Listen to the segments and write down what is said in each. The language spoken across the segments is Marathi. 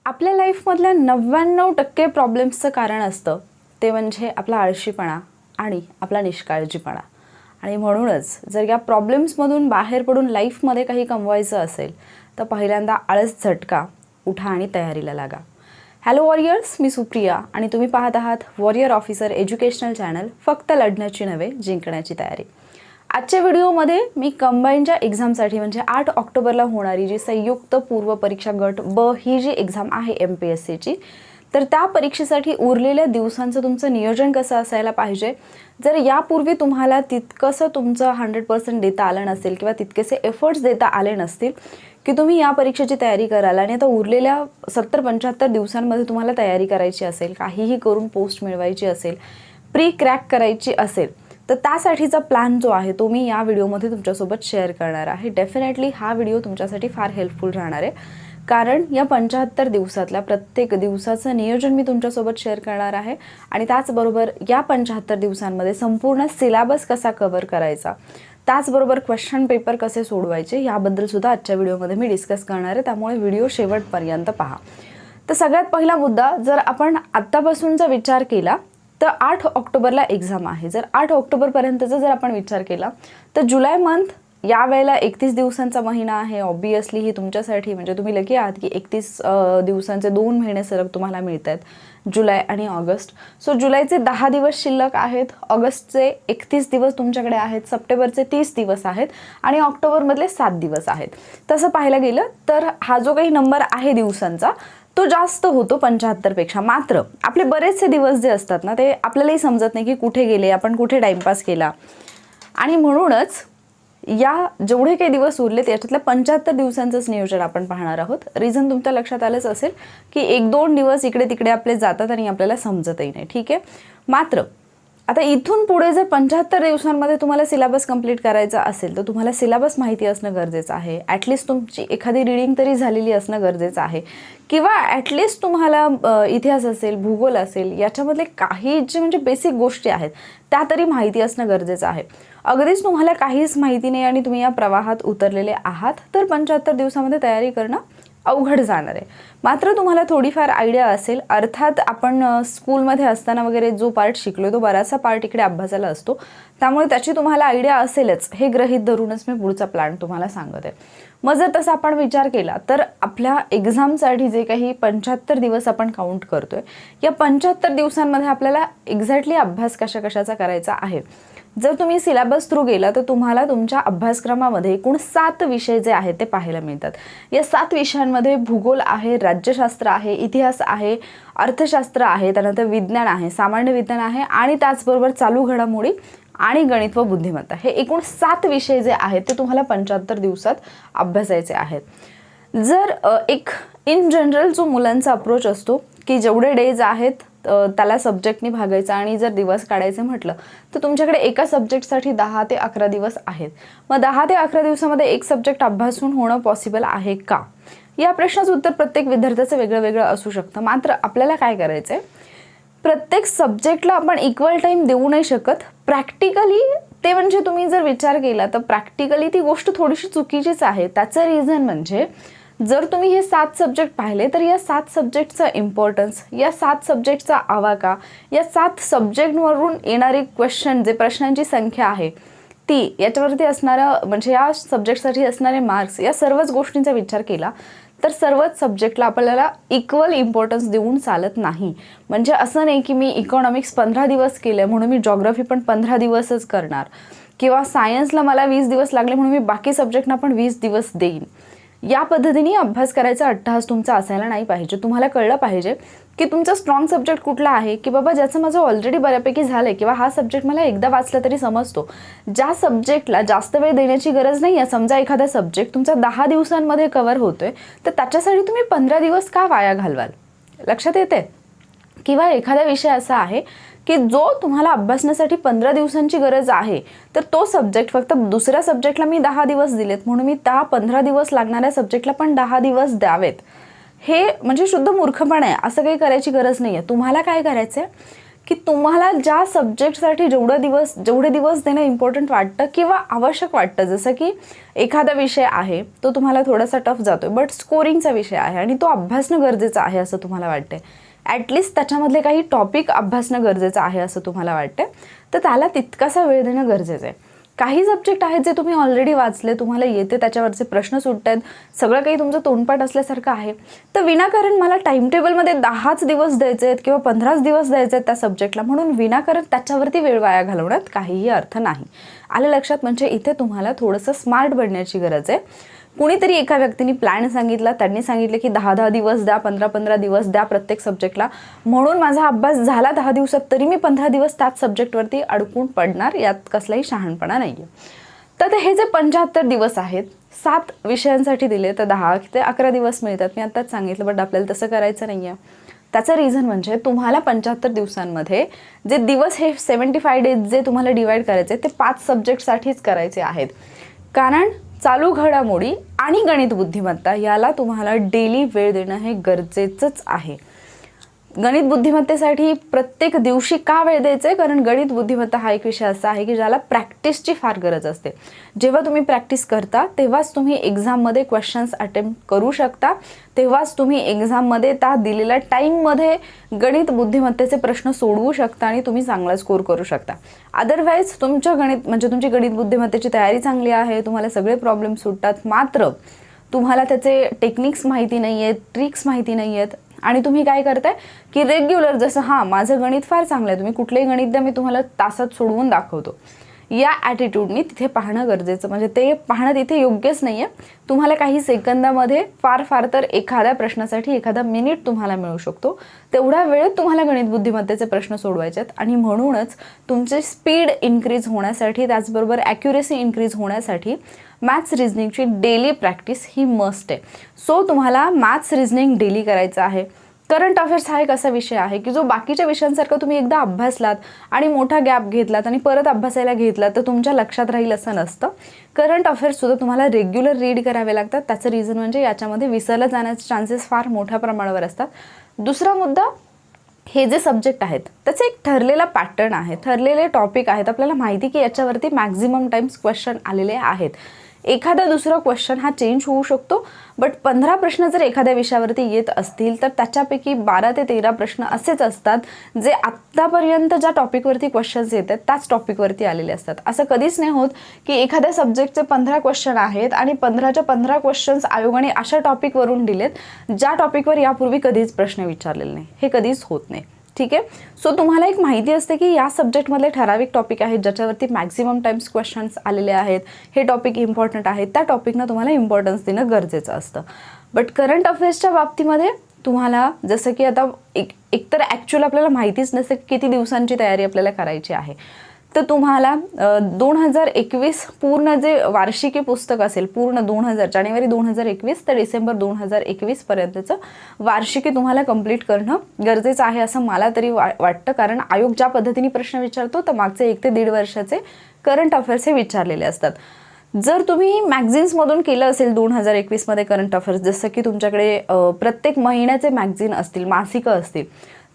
आपल्या लाईफमधल्या 99% प्रॉब्लेम्सचं कारण असतं ते म्हणजे आपला आळशीपणा आणि आपला निष्काळजीपणा. आणि म्हणूनच जर या प्रॉब्लेम्समधून बाहेर पडून लाईफमध्ये काही कमवायचं असेल तर पहिल्यांदा आळस झटका, उठा आणि तयारीला लागा. हॅलो वॉरियर्स, मी सुप्रिया आणि तुम्ही पाहत आहात वॉरियर ऑफिसर एज्युकेशनल चॅनल. फक्त लढण्याची नव्हे, जिंकण्याची तयारी. आजच्या व्हिडिओमध्ये मी कंबाईनच्या एक्झामसाठी म्हणजे 8 ऑक्टोबरला होणारी जी संयुक्त पूर्व परीक्षा गट ब ही जी एक्झाम आहे MPSCची, तर त्या परीक्षेसाठी उरलेल्या दिवसांचं तुमचं नियोजन कसं असायला पाहिजे. जर यापूर्वी तुम्हाला तितकंसं तुमचं 100% देता आलं नसेल किंवा तितकेसे एफर्ट्स देता आले नसतील की तुम्ही या परीक्षेची तयारी कराल आणि आता उरलेल्या 70-75 दिवसांमध्ये तुम्हाला तयारी करायची असेल, काहीही करून पोस्ट मिळवायची असेल, प्री क्रॅक करायची असेल, तर त्यासाठीचा प्लॅन जो आहे तो मी या व्हिडिओमध्ये तुमच्यासोबत शेअर करणार आहे. डेफिनेटली हा व्हिडिओ तुमच्यासाठी फार हेल्पफुल राहणार आहे, कारण या 75 दिवसातल्या प्रत्येक दिवसाचं नियोजन मी तुमच्यासोबत शेअर करणार आहे. आणि त्याचबरोबर या 75 दिवसांमध्ये संपूर्ण सिलेबस कसा कव्हर करायचा, त्याचबरोबर क्वेश्चन पेपर कसे सोडवायचे याबद्दल सुद्धा आजच्या व्हिडिओमध्ये मी डिस्कस करणार आहे. त्यामुळे व्हिडिओ शेवटपर्यंत पहा. तर सगळ्यात पहिला मुद्दा, जर आपण आत्तापासूनचा विचार केला तर 8 ऑक्टोबरला एक्झाम आहे. जर 8 ऑक्टोबरपर्यंतचा जर आपण विचार केला तर जुलै मंथ यावेळेला 31 दिवसांचा महिना आहे. ऑब्वियसली ही तुमच्यासाठी म्हणजे तुम्ही लकी आहात की 31 दिवसांचे 2 महिने सलग तुम्हाला मिळत आहेत, जुलै आणि ऑगस्ट. सो जुलैचे 10 दिवस शिल्लक आहेत, ऑगस्टचे 31 दिवस तुमच्याकडे आहेत, सप्टेंबरचे 30 दिवस आहेत आणि ऑक्टोबरमधले 7 दिवस आहेत. तसं पाहायला गेलं तर हा जो काही नंबर आहे दिवसांचा तो जास्त होतो 75 पेक्षा. मात्र आपले बरेचसे दिवस जे असतात ना, ते आपल्यालाही समजत नाही की कुठे गेले, आपण कुठे टाइमपास केला. आणि म्हणूनच या जेवढे काही दिवस उरले त्याच्यातल्या 75 दिवसांचंच नियोजन आपण पाहणार आहोत. रिझन तुमच्या लक्षात आलंच असेल की 1-2 दिवस इकडे तिकडे आपले जातात आणि आपल्याला समजतही नाही. ठीक आहे. मात्र आता इथून पुढे जर 75 दिवसांमध्ये तुम्हाला सिलेबस कंप्लीट करायचा असेल तर तुम्हाला सिलेबस माहिती असणं गरजेचं आहे. ॲटलिस्ट तुमची एखादी रीडिंग तरी झालेली असणं गरजेचं आहे, किंवा ॲटलिस्ट तुम्हाला इतिहास असेल, भूगोल असेल, याच्यामधले काही जे म्हणजे बेसिक गोष्टी आहेत त्या तरी माहिती असणं गरजेचं आहे. अगदीच तुम्हाला काहीच माहिती नाही आणि तुम्ही या प्रवाहात उतरलेले आहात तर 75 दिवसामध्ये तयारी करणं अवघड जाणार आहे. मात्र तुम्हाला थोडीफार आयडिया असेल. अर्थात आपण स्कूलमध्ये असताना वगैरे जो पार्ट शिकलो तो बराचसा पार्ट इकडे अभ्यासाला असतो, त्यामुळे त्याची तुम्हाला आयडिया असेलच हे गृहीत धरूनच मी पुढचा प्लॅन तुम्हाला सांगत आहे. मग जर तसा आपण विचार केला तर आपल्या एक्झामसाठी जे काही 75 दिवस आपण काउंट करतोय, या 75 दिवसांमध्ये आपल्याला एक्झॅक्टली अभ्यास कशाचा करायचा आहे. जर तुम्ही सिलेबस थ्रू गेला तर तुम्हाला तुमच्या अभ्यासक्रमामध्ये एकूण 7 विषय जे आहेत ते पाहायला मिळतात. या 7 विषयांमध्ये भूगोल आहे, राज्यशास्त्र आहे, इतिहास आहे, अर्थशास्त्र आहे, त्यानंतर विज्ञान आहे, सामान्य विज्ञान आहे आणि त्याचबरोबर चालू घडामोडी आणि गणित व बुद्धिमत्ता. हे एकूण 7 विषय जे आहेत ते तुम्हाला 75 दिवसात अभ्यासायचे आहेत. जर एक इन जनरल जो मुलांचा अप्रोच असतो की जेवढे डेज आहेत त्याला सब्जेक्टनी भागायचं आणि जर दिवस काढायचे म्हटलं तर तुमच्याकडे एका सब्जेक्टसाठी 10 ते 11 दिवस आहेत. मग 10 ते 11 दिवसामध्ये एक सब्जेक्ट अभ्यासून होणं पॉसिबल आहे का, या प्रश्नाचं उत्तर प्रत्येक विद्यार्थ्याचं वेगळं वेगळं असू शकतं. मात्र आपल्याला काय करायचं आहे, प्रत्येक सब्जेक्टला आपण इक्वल टाईम देऊ नाही शकत. प्रॅक्टिकली ते म्हणजे तुम्ही जर विचार केला तर प्रॅक्टिकली ती गोष्ट थोडीशी चुकीचीच आहे. त्याचं रिझन म्हणजे जर तुम्ही हे 7 सब्जेक्ट पाहिले तर या 7 सब्जेक्टचा इम्पॉर्टन्स, या 7 सब्जेक्टचा आवाका, या 7 सब्जेक्टवरून येणारे क्वेश्चन, जे प्रश्नांची संख्या आहे ती, याच्यावरती असणारं म्हणजे या सब्जेक्टसाठी असणारे मार्क्स, या सर्वच गोष्टींचा विचार केला तर सर्वच सब्जेक्टला आपल्याला इक्वल इम्पॉर्टन्स देऊन चालत नाही. म्हणजे असं नाही की मी इकॉनॉमिक्स 15 दिवस केलं म्हणून मी जॉग्राफी पण 15 दिवसच करणार, किंवा सायन्सला मला 20 दिवस लागले म्हणून मी बाकी सब्जेक्टना पण 20 दिवस देईन. या पद्धतीने अभ्यास करायचा अट्टहास तुमचा असायला नाही पाहिजे. तुम्हाला कळलं पाहिजे की तुमचा स्ट्रॉंग सब्जेक्ट कुठला आहे, की बाबा ज्याचं माझं ऑलरेडी बऱ्यापैकी झालंय किंवा हा सब्जेक्ट मला एकदा वाचला तरी समजतो. ज्या सब्जेक्टला जास्त वेळ देण्याची गरज नाही आहे, समजा एखादा सब्जेक्ट तुमचा 10 दिवसांमध्ये कव्हर होतोय तर त्याच्यासाठी तुम्ही 15 दिवस का वाया घालवाल. लक्षात येते. किंवा एखादा विषय असा आहे की जो तुम्हाला अभ्यासण्यासाठी 15 दिवसांची गरज आहे तर तो सब्जेक्ट फक्त दुसऱ्या सब्जेक्टला मी 10 दिवस दिलेत म्हणून मी त्या 15 दिवस लागणाऱ्या सब्जेक्टला पण 10 दिवस द्यावेत. हे म्हणजे शुद्ध मूर्खपणा आहे. असं काही करायची गरज नाही आहे. तुम्हाला काय करायचं आहे की तुम्हाला ज्या सब्जेक्टसाठी जेवढे दिवस देणं इम्पॉर्टंट वाटतं किंवा आवश्यक वाटतं, जसं की एखादा विषय आहे तो तुम्हाला थोडासा टफ जातोय बट स्कोरिंगचा विषय आहे आणि तो अभ्यासणं गरजेचं आहे असं तुम्हाला वाटतंय, ॲटलिस्ट त्याच्यामधले काही टॉपिक अभ्यासणं गरजेचं आहे असं तुम्हाला वाटतं, तर त्याला तितकासा वेळ देणं गरजेचं आहे. काही सब्जेक्ट आहेत जे तुम्ही ऑलरेडी वाचले, तुम्हाला येते, त्याच्यावरचे प्रश्न सुटत आहेत, सगळं काही तुमचं तोंडपाठ असल्यासारखं आहे, तर विनाकारण मला टाइम टेबलमध्ये 10च दिवस द्यायचे आहेत किंवा 15च दिवस द्यायचे आहेत त्या सब्जेक्टला, म्हणून विनाकारण त्याच्यावरती वेळ वाया घालवण्यात काहीही अर्थ नाही. आलं लक्षात? म्हणजे इथे तुम्हाला थोडंसं स्मार्ट बनण्याची गरज आहे. कुणीतरी एका व्यक्तीने प्लॅन सांगितला, त्यांनी सांगितले की 10-10 दिवस द्या, 15-15 दिवस द्या प्रत्येक सब्जेक्टला, म्हणून माझा अभ्यास झाला 10 दिवसात, तरी मी 15 दिवस त्याच सब्जेक्टवरती अडकून पडणार, यात कसलाही शहाणपणा नाही आहे. तर हे जे 75 दिवस आहेत, 7 विषयांसाठी दिले तर 10 ते 11 दिवस मिळतात, मी आत्ताच सांगितलं, बट आपल्याला तसं करायचं नाही आहे. त्याचं रिझन म्हणजे तुम्हाला 75 दिवसांमध्ये जे दिवस हे 75 डेज जे तुम्हाला डिवाईड करायचे ते 5 सब्जेक्टसाठीच करायचे आहेत. कारण चालू घडामोडी आणि गणित बुद्धिमत्ता याला तुम्हाला डेली वेळ देणं हे गरजेचंच आहे. गणित बुद्धिमत्तेसाठी प्रत्येक दिवशी का वेळ द्यायचं आहे? कारण गणित बुद्धिमत्ता हा एक विषय असा आहे की ज्याला प्रॅक्टिसची फार गरज असते. जेव्हा तुम्ही प्रॅक्टिस करता तेव्हाच तुम्ही एक्झाममध्ये क्वेश्चन्स अटेम्प्ट करू शकता, तेव्हाच तुम्ही एक्झाममध्ये त्या दिलेल्या टाईममध्ये गणित बुद्धिमत्तेचे प्रश्न सोडवू शकता आणि तुम्ही चांगला स्कोर करू शकता. अदरवाईज तुमची गणित बुद्धिमत्तेची तयारी चांगली आहे, तुम्हाला सगळे प्रॉब्लेम सुटतात, मात्र तुम्हाला त्याचे टेक्निक्स माहिती नाही आहेत, ट्रिक्स माहिती नाही आहेत आणि तुम्ही काय करताय की रेग्युलर जसं माझं गणित फार चांगलं आहे, तुम्ही कुठलेही गणित द्या, मी तुम्हाला तासात सोडवून दाखवतो, या ॲटिट्यूडनी तिथे पाहणं गरजेचं, म्हणजे ते पाहणं तिथे योग्यच नाही आहे. तुम्हाला काही सेकंदामध्ये फार तर एखाद्या प्रश्नासाठी एखादा मिनिट तुम्हाला मिळू शकतो, तेवढ्या वेळेत तुम्हाला गणित बुद्धिमत्तेचे प्रश्न सोडवायचे आहेत आणि म्हणूनच तुमची स्पीड इन्क्रीज होण्यासाठी, त्याचबरोबर ॲक्युरेसी इन्क्रीज होण्यासाठी मॅथ्स रिझनिंगची डेली प्रॅक्टिस ही मस्ट आहे. सो तुम्हाला मॅथ्स रिझनिंग डेली करायचं आहे. करंट अफेअर्स हा एक असा विषय आहे की जो बाकीच्या विषयांसारखं तुम्ही एकदा अभ्यासलात आणि मोठा गॅप घेतलात आणि परत अभ्यासायला घेतलात तर तुमच्या लक्षात राहील असं नसतं. करंट अफेअर्ससुद्धा तुम्हाला रेग्युलर रीड करावे लागतात. त्याचं रिझन म्हणजे याच्यामध्ये विसरलं जाण्याचे चान्सेस फार मोठ्या प्रमाणावर असतात. दुसरा मुद्दा, हे जे सब्जेक्ट आहेत त्याचे एक ठरलेला पॅटर्न आहे, ठरलेले टॉपिक आहेत, आपल्याला माहिती की याच्यावरती मॅक्झिमम टाइम्स क्वेश्चन आलेले आहेत. एखादा दुसरा क्वेश्चन हा चेंज होऊ शकतो, बट 15 प्रश्न जर एखाद्या विषयावरती येत असतील तर त्याच्यापैकी 12 ते 13 प्रश्न असेच असतात जे आत्तापर्यंत ज्या टॉपिकवरती क्वेश्चन्स येत आहेत त्याच टॉपिकवरती आलेले असतात. असं कधीच नाही होत की एखाद्या सब्जेक्टचे 15 क्वेश्चन आहेत आणि 15च्या 15 क्वेश्चन्स आयोगाने अशा टॉपिकवरून दिलेत ज्या टॉपिकवर यापूर्वी कधीच प्रश्न विचारलेले नाही. हे कधीच होत नाही. ठीक आहे. सो तुम्हाला एक माहिती असते की या सब्जेक्टमधले ठराविक टॉपिक आहेत ज्याच्यावरती मॅक्झिमम टाइम्स क्वेश्चन्स आलेले आहेत, हे टॉपिक इम्पॉर्टंट आहेत, त्या टॉपिकनं तुम्हाला इम्पॉर्टन्स देणं गरजेचं असतं. बट करंट अफेअर्सच्या बाबतीमध्ये तुम्हाला जसं की आता एकतर ॲक्च्युअल आपल्याला माहितीच नसते किती दिवसांची तयारी आपल्याला करायची आहे, तर तुम्हाला 2021 पूर्ण जे वार्षिकी पुस्तक असेल, पूर्ण जानेवारी 2021 ते डिसेंबर 2021 पर्यंतचं वार्षिकी तुम्हाला कंप्लीट करणं गरजेचं आहे असं मला तरी वाटतं. कारण आयोग ज्या पद्धतीने प्रश्न विचारतो तर मागचे 1 ते 1.5 वर्षाचे करंट अफेअर्स हे विचारलेले असतात. जर तुम्ही मॅगझिन्समधून केलं असेल 2021मध्ये करंट अफेअर्स, जसं की तुमच्याकडे प्रत्येक महिन्याचे मॅगझिन असतील, मासिकं असतील,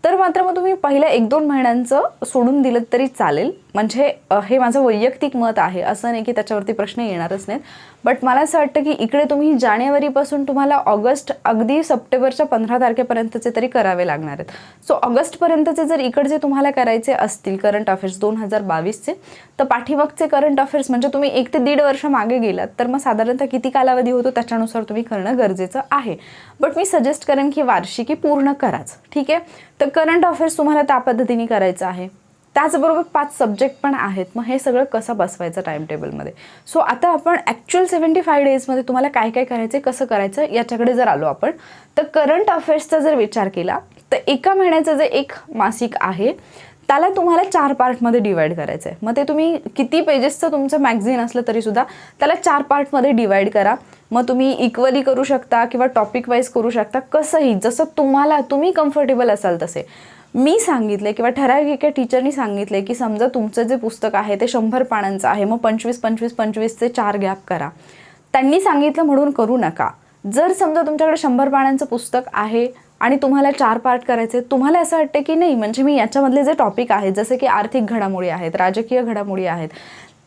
तर मात्र मग तुम्ही पहिल्या 1-2 महिन्यांचं सोडून दिलं तरी चालेल. म्हणजे हे माझं वैयक्तिक मत आहे, असं नाही की त्याच्यावरती प्रश्न येणारच नाहीत. बट मला असं वाटतं की इकडे तुम्ही जानेवारीपासून तुम्हाला ऑगस्ट अगदी सप्टेंबरच्या 15 तारखेपर्यंतचे तरी करावे लागणार आहेत. सो ऑगस्टपर्यंतचे जर इकडचे तुम्हाला करायचे असतील करंट अफेअर्स 2022चे, तर पाठीमागचे करंट अफेअर्स म्हणजे तुम्ही 1 ते 1.5 वर्ष मागे गेलात तर मग साधारणतः किती कालावधी होतो त्याच्यानुसार तुम्ही करणं गरजेचं आहे. बट मी सजेस्ट करेन की वार्षिकी पूर्ण कराच. ठीक आहे. तर करंट अफेअर्स तुम्हाला त्या पद्धतीने करायचं आहे. त्याचबरोबर 5 सब्जेक्ट पण आहेत. मग हे सगळं कसं बसवायचं टाइम टेबलमध्ये. सो आता आपण ॲक्च्युअल 75 डेजमध्ये तुम्हाला काय काय करायचं, कसं करायचं याच्याकडे जर आलो आपण, तर करंट अफेअर्सचा जर विचार केला तर एका महिन्याचं जे एक मासिक आहे त्याला तुम्हाला 4 पार्टमध्ये डिवाईड करायचं आहे. मग ते तुम्ही किती पेजेसचं तुमचं मॅगझिन असलं तरीसुद्धा त्याला 4 पार्टमध्ये डिवाईड करा. मग तुम्ही इक्वली करू शकता किंवा टॉपिक वाईज करू शकता, कसंही जसं तुम्ही कम्फर्टेबल असाल तसे. मी सांगितले किंवा ठराविक एका टीचरनी सांगितले की समजा तुमचं जे पुस्तक आहे ते 100 पानांचं आहे, मग 25-25-25चे 4 गॅप करा. त्यांनी सांगितलं म्हणून करू नका. जर समजा तुमच्याकडे 100 पानांचं पुस्तक आहे आणि तुम्हाला 4 पार्ट करायचे, तुम्हाला असं वाटतं की नाही म्हणजे मी याच्यामधले जे टॉपिक आहेत जसे की आर्थिक घडामोडी आहेत, राजकीय घडामोडी आहेत,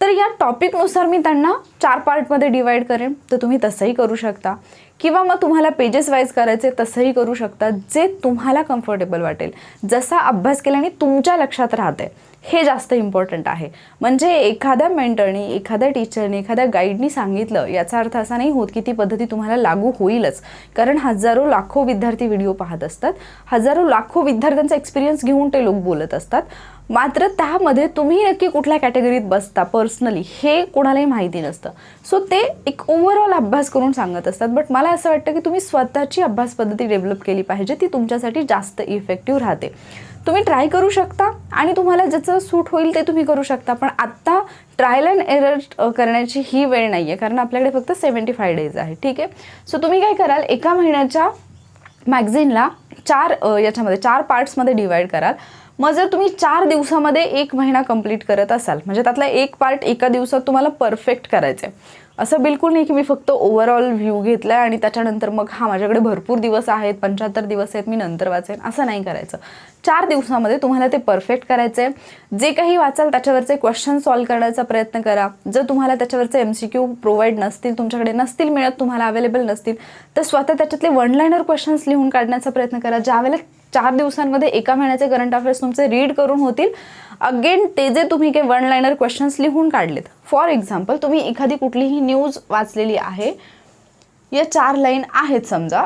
तर या टॉपिकनुसार मी त्यांना 4 पार्टमध्ये डिवाईड करेन, तर तुम्ही तसंही करू शकता. किंवा मग तुम्हाला पेजेस वाईज करायचे तसंही करू शकता, जे तुम्हाला कम्फर्टेबल वाटेल. जसा अभ्यास केल्याने तुमच्या लक्षात राहते हे जास्त इम्पॉर्टंट आहे. म्हणजे एखाद्या मेंटरनी, एखाद्या टीचरने, एखाद्या गाईडनी सांगितलं याचा अर्थ असा नाही होत की ती पद्धती तुम्हाला लागू होईलच. कारण हजारो लाखो विद्यार्थी व्हिडिओ पाहत असतात, हजारो लाखो विद्यार्थ्यांचा एक्सपिरियन्स घेऊन ते लोक बोलत असतात. मात्र त्यामध्ये तुम्ही नक्की कुठल्या कॅटेगरीत बसता पर्सनली हे कोणालाही माहिती नसतं. सो ते एक ओव्हरऑल अभ्यास करून सांगत असतात. बट मला असं वाटतं की तुम्ही स्वतःची अभ्यास पद्धती डेव्हलप केली पाहिजे, ती तुमच्यासाठी जास्त इफेक्टिव्ह राहते. तुम्ही ट्राय करू शकता आणि तुम्हाला ज्याचं सूट होईल ते तुम्ही करू शकता. पण आत्ता ट्रायल अँड एरर करण्याची ही वेळ नाही आहे, कारण आपल्याकडे फक्त 75 डेज आहे. ठीक आहे. सो तुम्ही काय कराल, एका महिन्याच्या मॅगझिनला 4 पार्ट्समध्ये डिवाईड कराल. मग जर तुम्ही 4 दिवसामध्ये 1 महिना कंप्लीट करत असाल, म्हणजे त्यातला एक पार्ट एका दिवसात तुम्हाला परफेक्ट करायचं आहे. असं बिलकुल नाही की मी फक्त ओव्हरऑल व्ह्यू घेतला आहे आणि त्याच्यानंतर मग माझ्याकडे भरपूर दिवस आहेत, 75 दिवस आहेत, मी नंतर वाचेन, असं नाही करायचं. 4 दिवसामध्ये तुम्हाला ते परफेक्ट करायचं आहे. जे काही वाचाल त्याच्यावरचे क्वेश्चन सॉल्व्ह करण्याचा प्रयत्न करा. जर तुम्हाला त्याच्यावरचे MCQ प्रोव्हाइड नसतील, तुमच्याकडे नसतील मिळत, तुम्हाला अवेलेबल नसतील, तर स्वतः त्याच्यातले 1 लाइनर क्वेश्चन्स लिहून काढण्याचा प्रयत्न करा. ज्यावेळेला 4 दिवसांमध्ये एका महिन्याचे करंट अफेअर्स तुमचे रीड करून होतील, अगेन ते जे तुम्ही काही 1 लाइनर क्वेश्चन्स लिहून काढलेत. फॉर एक्झाम्पल तुम्ही एखादी कुठलीही न्यूज वाचलेली आहे, या 4 लाईन आहेत, समजा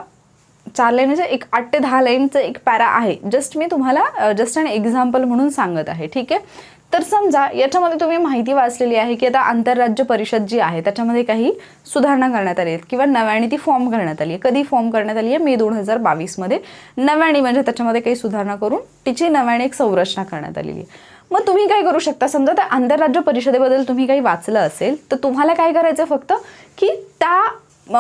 4 लाईन म्हणजे एक 8 ते 10 लाईनचं एक पॅरा आहे. जस्ट मी तुम्हाला जस्ट अन एक्झाम्पल म्हणून सांगत आहे. ठीक आहे. तर समजा याच्यामध्ये तुम्ही माहिती वाचलेली आहे की आता आंतरराज्य परिषद जी आहे त्याच्यामध्ये काही सुधारणा करण्यात आली आहेत किंवा नव्याने ती फॉर्म करण्यात आली आहे. कधी फॉर्म करण्यात आली आहे? मे 2022मध्ये नव्याने, म्हणजे त्याच्यामध्ये काही सुधारणा करून तिची नव्याने एक संरचना करण्यात आलेली आहे. मग तुम्ही काय करू शकता, समजा त्या आंतरराज्य परिषदेबद्दल तुम्ही काही वाचलं असेल तर तुम्हाला काय करायचं फक्त की त्या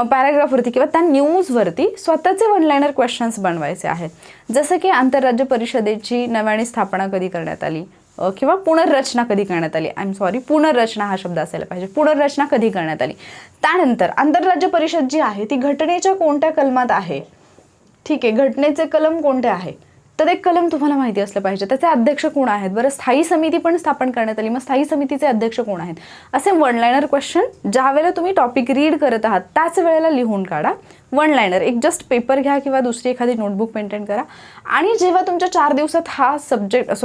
पॅराग्राफवरती किंवा त्या न्यूजवरती स्वतःचे 1 लाइनर क्वेश्चन्स बनवायचे आहेत. जसं की आंतरराज्य परिषदेची नव्याने स्थापना कधी करण्यात आली किंवा पुनर्रचना कधी करण्यात आली. पुनर्रचना हा शब्द असायला पाहिजे. पुनर्रचना कधी करण्यात आली. त्यानंतर आंतरराज्य परिषद जी आहे ती घटनेच्या कोणत्या कलमात आहे. ठीक आहे. घटनेचे कलम कोणते आहे, तर एक कलम तुम्हाला माहिती असलं पाहिजे. त्याचे अध्यक्ष कोण आहेत. बरं, स्थायी समिती पण स्थापन करण्यात आली, मग स्थायी समितीचे अध्यक्ष कोण आहेत. असे 1 लाइनर क्वेश्चन ज्या वेळेला तुम्ही टॉपिक रीड करत आहात त्याच वेळेला लिहून काढा. 1 लाइनर, एक जस्ट पेपर घ्या किंवा दुसरी एखादी नोटबुक मेंटेन करा. आणि जेव्हा तुमच्या 4 दिवसात हा सब्जेक्ट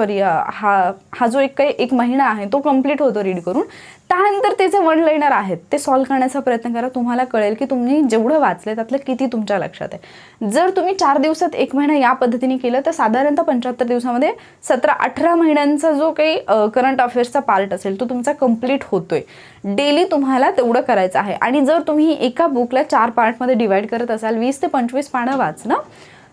हा जो एक महिना आहे तो कंप्लीट होतो रीड करून, त्यानंतर ते जे 1 लाइनर आहेत ते सॉल्व्ह करण्याचा प्रयत्न करा. तुम्हाला कळेल की तुम्ही जेवढं वाचले त्यातलं किती तुमच्या लक्षात आहे. जर तुम्ही 4 दिवसात 1 महिना या पद्धतीने केलं तर साधारणतः 75 दिवसामध्ये 17-18 महिन्यांचा जो काही करंट अफेअर्सचा पार्ट असेल तो तुमचा कंप्लीट होतोय. डेली तुम्हाला तेवढं करायचं आहे. आणि जर तुम्ही एका बुकला 4 पार्टमध्ये डिवाईड करत असाल, 20 ते 25 पानं वाचणं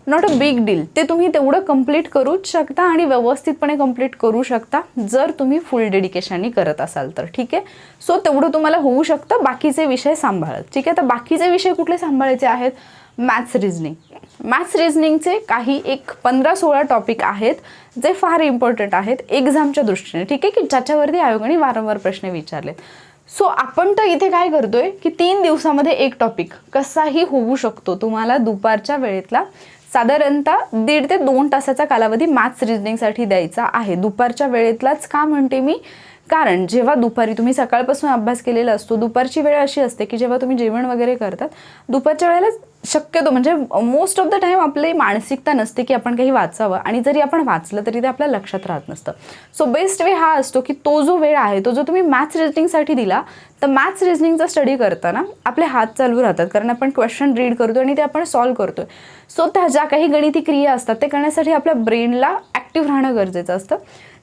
नॉट अ बिग डील. ते तुम्ही तेवढं कंप्लीट करूच शकता आणि व्यवस्थितपणे कंप्लीट करू शकता जर तुम्ही फुल डेडिकेशननी करत असाल तर. ठीक आहे. सो तेवढं तुम्हाला होऊ शकतं. बाकीचे विषय सांभाळत. ठीक आहे. तर बाकीचे विषय कुठले सांभाळायचे आहेत. Maths reasoning. मॅथ्स रिझनिंगचे काही एक 15-16 टॉपिक आहेत जे फार इम्पॉर्टंट आहेत एक्झामच्या दृष्टीने. ठीक आहे. की ज्याच्यावरती आयोगाने वारंवार प्रश्न विचारलेत. सो आपण तर इथे काय करतोय की 3 दिवसामध्ये एक टॉपिक कसाही होऊ शकतो. तुम्हाला दुपारच्या वेळेतला साधारणतः 1.5 ते 2 तासाचा कालावधी मॅथ्स रिझनिंगसाठी द्यायचा आहे. दुपारच्या वेळेतलाच का म्हणते मी, कारण जेव्हा दुपारी तुम्ही सकाळपासून अभ्यास केलेला असतो, दुपारची वेळ अशी असते की जेव्हा तुम्ही जेवण वगैरे करतात दुपारच्या वेळेला शक्यतो म्हणजे मोस्ट ऑफ द टाईम आपली मानसिकता नसते की आपण काही वाचावं, आणि जरी आपण वाचलं तरी ते आपल्या लक्षात राहत नसतं. सो बेस्ट वे हा असतो की तो जो वेळ आहे तो जो तुम्ही मॅथ्स रिझनिंगसाठी दिला, तर मॅथ्स रिझनिंगचा स्टडी करताना आपले हात चालू राहतात, कारण आपण क्वेश्चन रीड करतो आणि ते आपण सॉल्व्ह करतोय. सो त्या ज्या काही गणिती क्रिया असतात ते करण्यासाठी आपल्या ब्रेनला ॲक्टिव्ह राहणं गरजेचं असतं,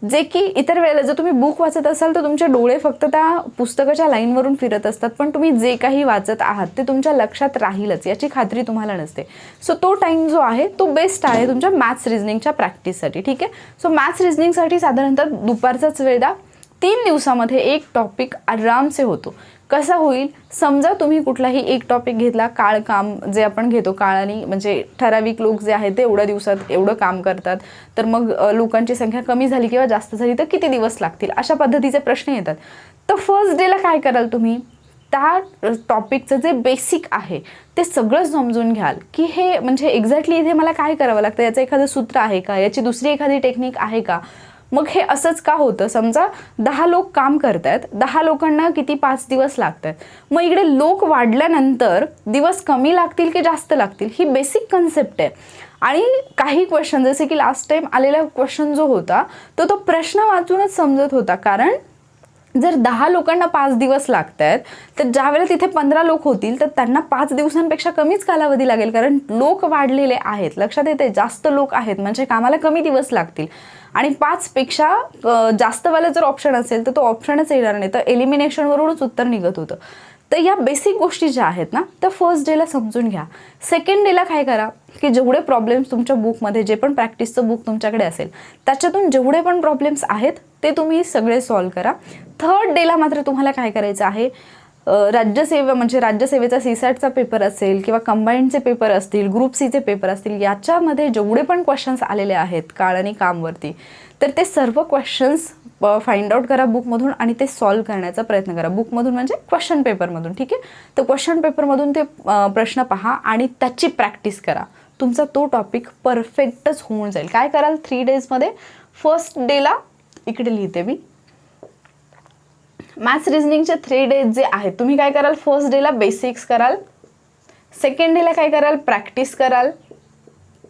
जे की इतर वेळेला जर तुम्ही बुक वाचत असाल तर तुमचे डोळे फक्त त्या पुस्तकाच्या लाईनवरून फिरत असतात, पण तुम्ही जे काही वाचत आहात ते तुमच्या लक्षात राहीलच याची खात्री तुम्हाला नसते. सो तो टाईम जो आहे तो बेस्ट आहे तुमच्या मॅथ्स रिझनिंगच्या प्रॅक्टिससाठी. ठीक आहे. सो मॅथ्स रिझनिंगसाठी साधारणतः दुपारचाच वेळ द्या. 3 दिवसामध्ये एक टॉपिक आरामसे होतो. कसा होईल, समजा तुम्ही कुठलाही एक टॉपिक घेतला, काळकाम जे आपण घेतो, काळाने म्हणजे ठराविक लोक जे आहेत ते एवढ्या दिवसात एवढं काम करतात, तर मग लोकांची संख्या कमी झाली किंवा जास्त झाली तर किती दिवस लागतील, अशा पद्धतीचे प्रश्न येतात. तर फर्स्ट डेला काय कराल तुम्ही, त्या टॉपिकचं जे बेसिक आहे ते सगळं समजून घ्याल की हे म्हणजे एक्झॅक्टली इथे मला काय करावं लागतं, याचं एखादं सूत्र आहे का, याची दुसरी एखादी टेक्निक आहे का. मग हे असंच का होतं, समजा 10 लोक काम करत आहेत, 10 लोकांना किती 5 दिवस लागत आहेत, मग इकडे लोक वाढल्यानंतर दिवस कमी लागतील की जास्त लागतील, ही बेसिक कन्सेप्ट आहे. आणि काही क्वेश्चन जसे की लास्ट टाइम आलेला क्वेश्चन जो होता तो प्रश्न वाचूनच समजत होता. कारण जर 10 लोकांना 5 दिवस लागत आहेत तर ज्यावेळेला तिथे 15 लोक होतील तर त्यांना 5 दिवसांपेक्षा कमीच कालावधी लागेल, कारण लोक वाढलेले आहेत. लक्षात येते, जास्त लोक आहेत म्हणजे कामाला कमी दिवस लागतील. आणि 5 पेक्षा जास्तवाला जर ऑप्शन असेल तर तो ऑप्शनच येणार नाही, तर एलिमिनेशनवरूनच उत्तर निघत होतं. तर या बेसिक गोष्टी ज्या आहेत ना त्या फर्स्ट डेला समजून घ्या. सेकंड डेला काय करा की जेवढे प्रॉब्लेम्स तुमच्या बुकमध्ये, जे पण प्रॅक्टिसचं बुक तुमच्याकडे असेल त्याच्यातून जेवढे पण प्रॉब्लेम्स आहेत ते तुम्ही सगळे सॉल्व करा. थर्ड डेला मात्र तुम्हाला काय करायचं आहे, राज्यसेवेचा सीसॅटचा पेपर असेल किंवा कंबाईंडचे पेपर असतील, ग्रुप सीचे पेपर असतील, याच्यामध्ये जेवढे पण क्वेश्चन्स आलेले आहेत काळ आणि कामवरती, तर ते सर्व क्वेश्चन्स फाइंड आउट करा बुकमधून आणि ते सॉल्व करण्याचा प्रयत्न करा. बुकमधून म्हणजे क्वेश्चन पेपरमधून, ठीक आहे. तर क्वेश्चन पेपरमधून ते प्रश्न पहा आणि त्याची प्रॅक्टिस करा. तुमचा तो टॉपिक परफेक्टच होऊन जाईल. काय कराल 3 डेजमध्ये, फर्स्ट डेला इकडे लिहिते मी, मॅथ्स रिझनिंगचे 3 डेज जे आहेत तुम्ही काय कराल, फर्स्ट डेला बेसिक्स कराल, सेकंड डेला काय कराल, प्रॅक्टिस कराल,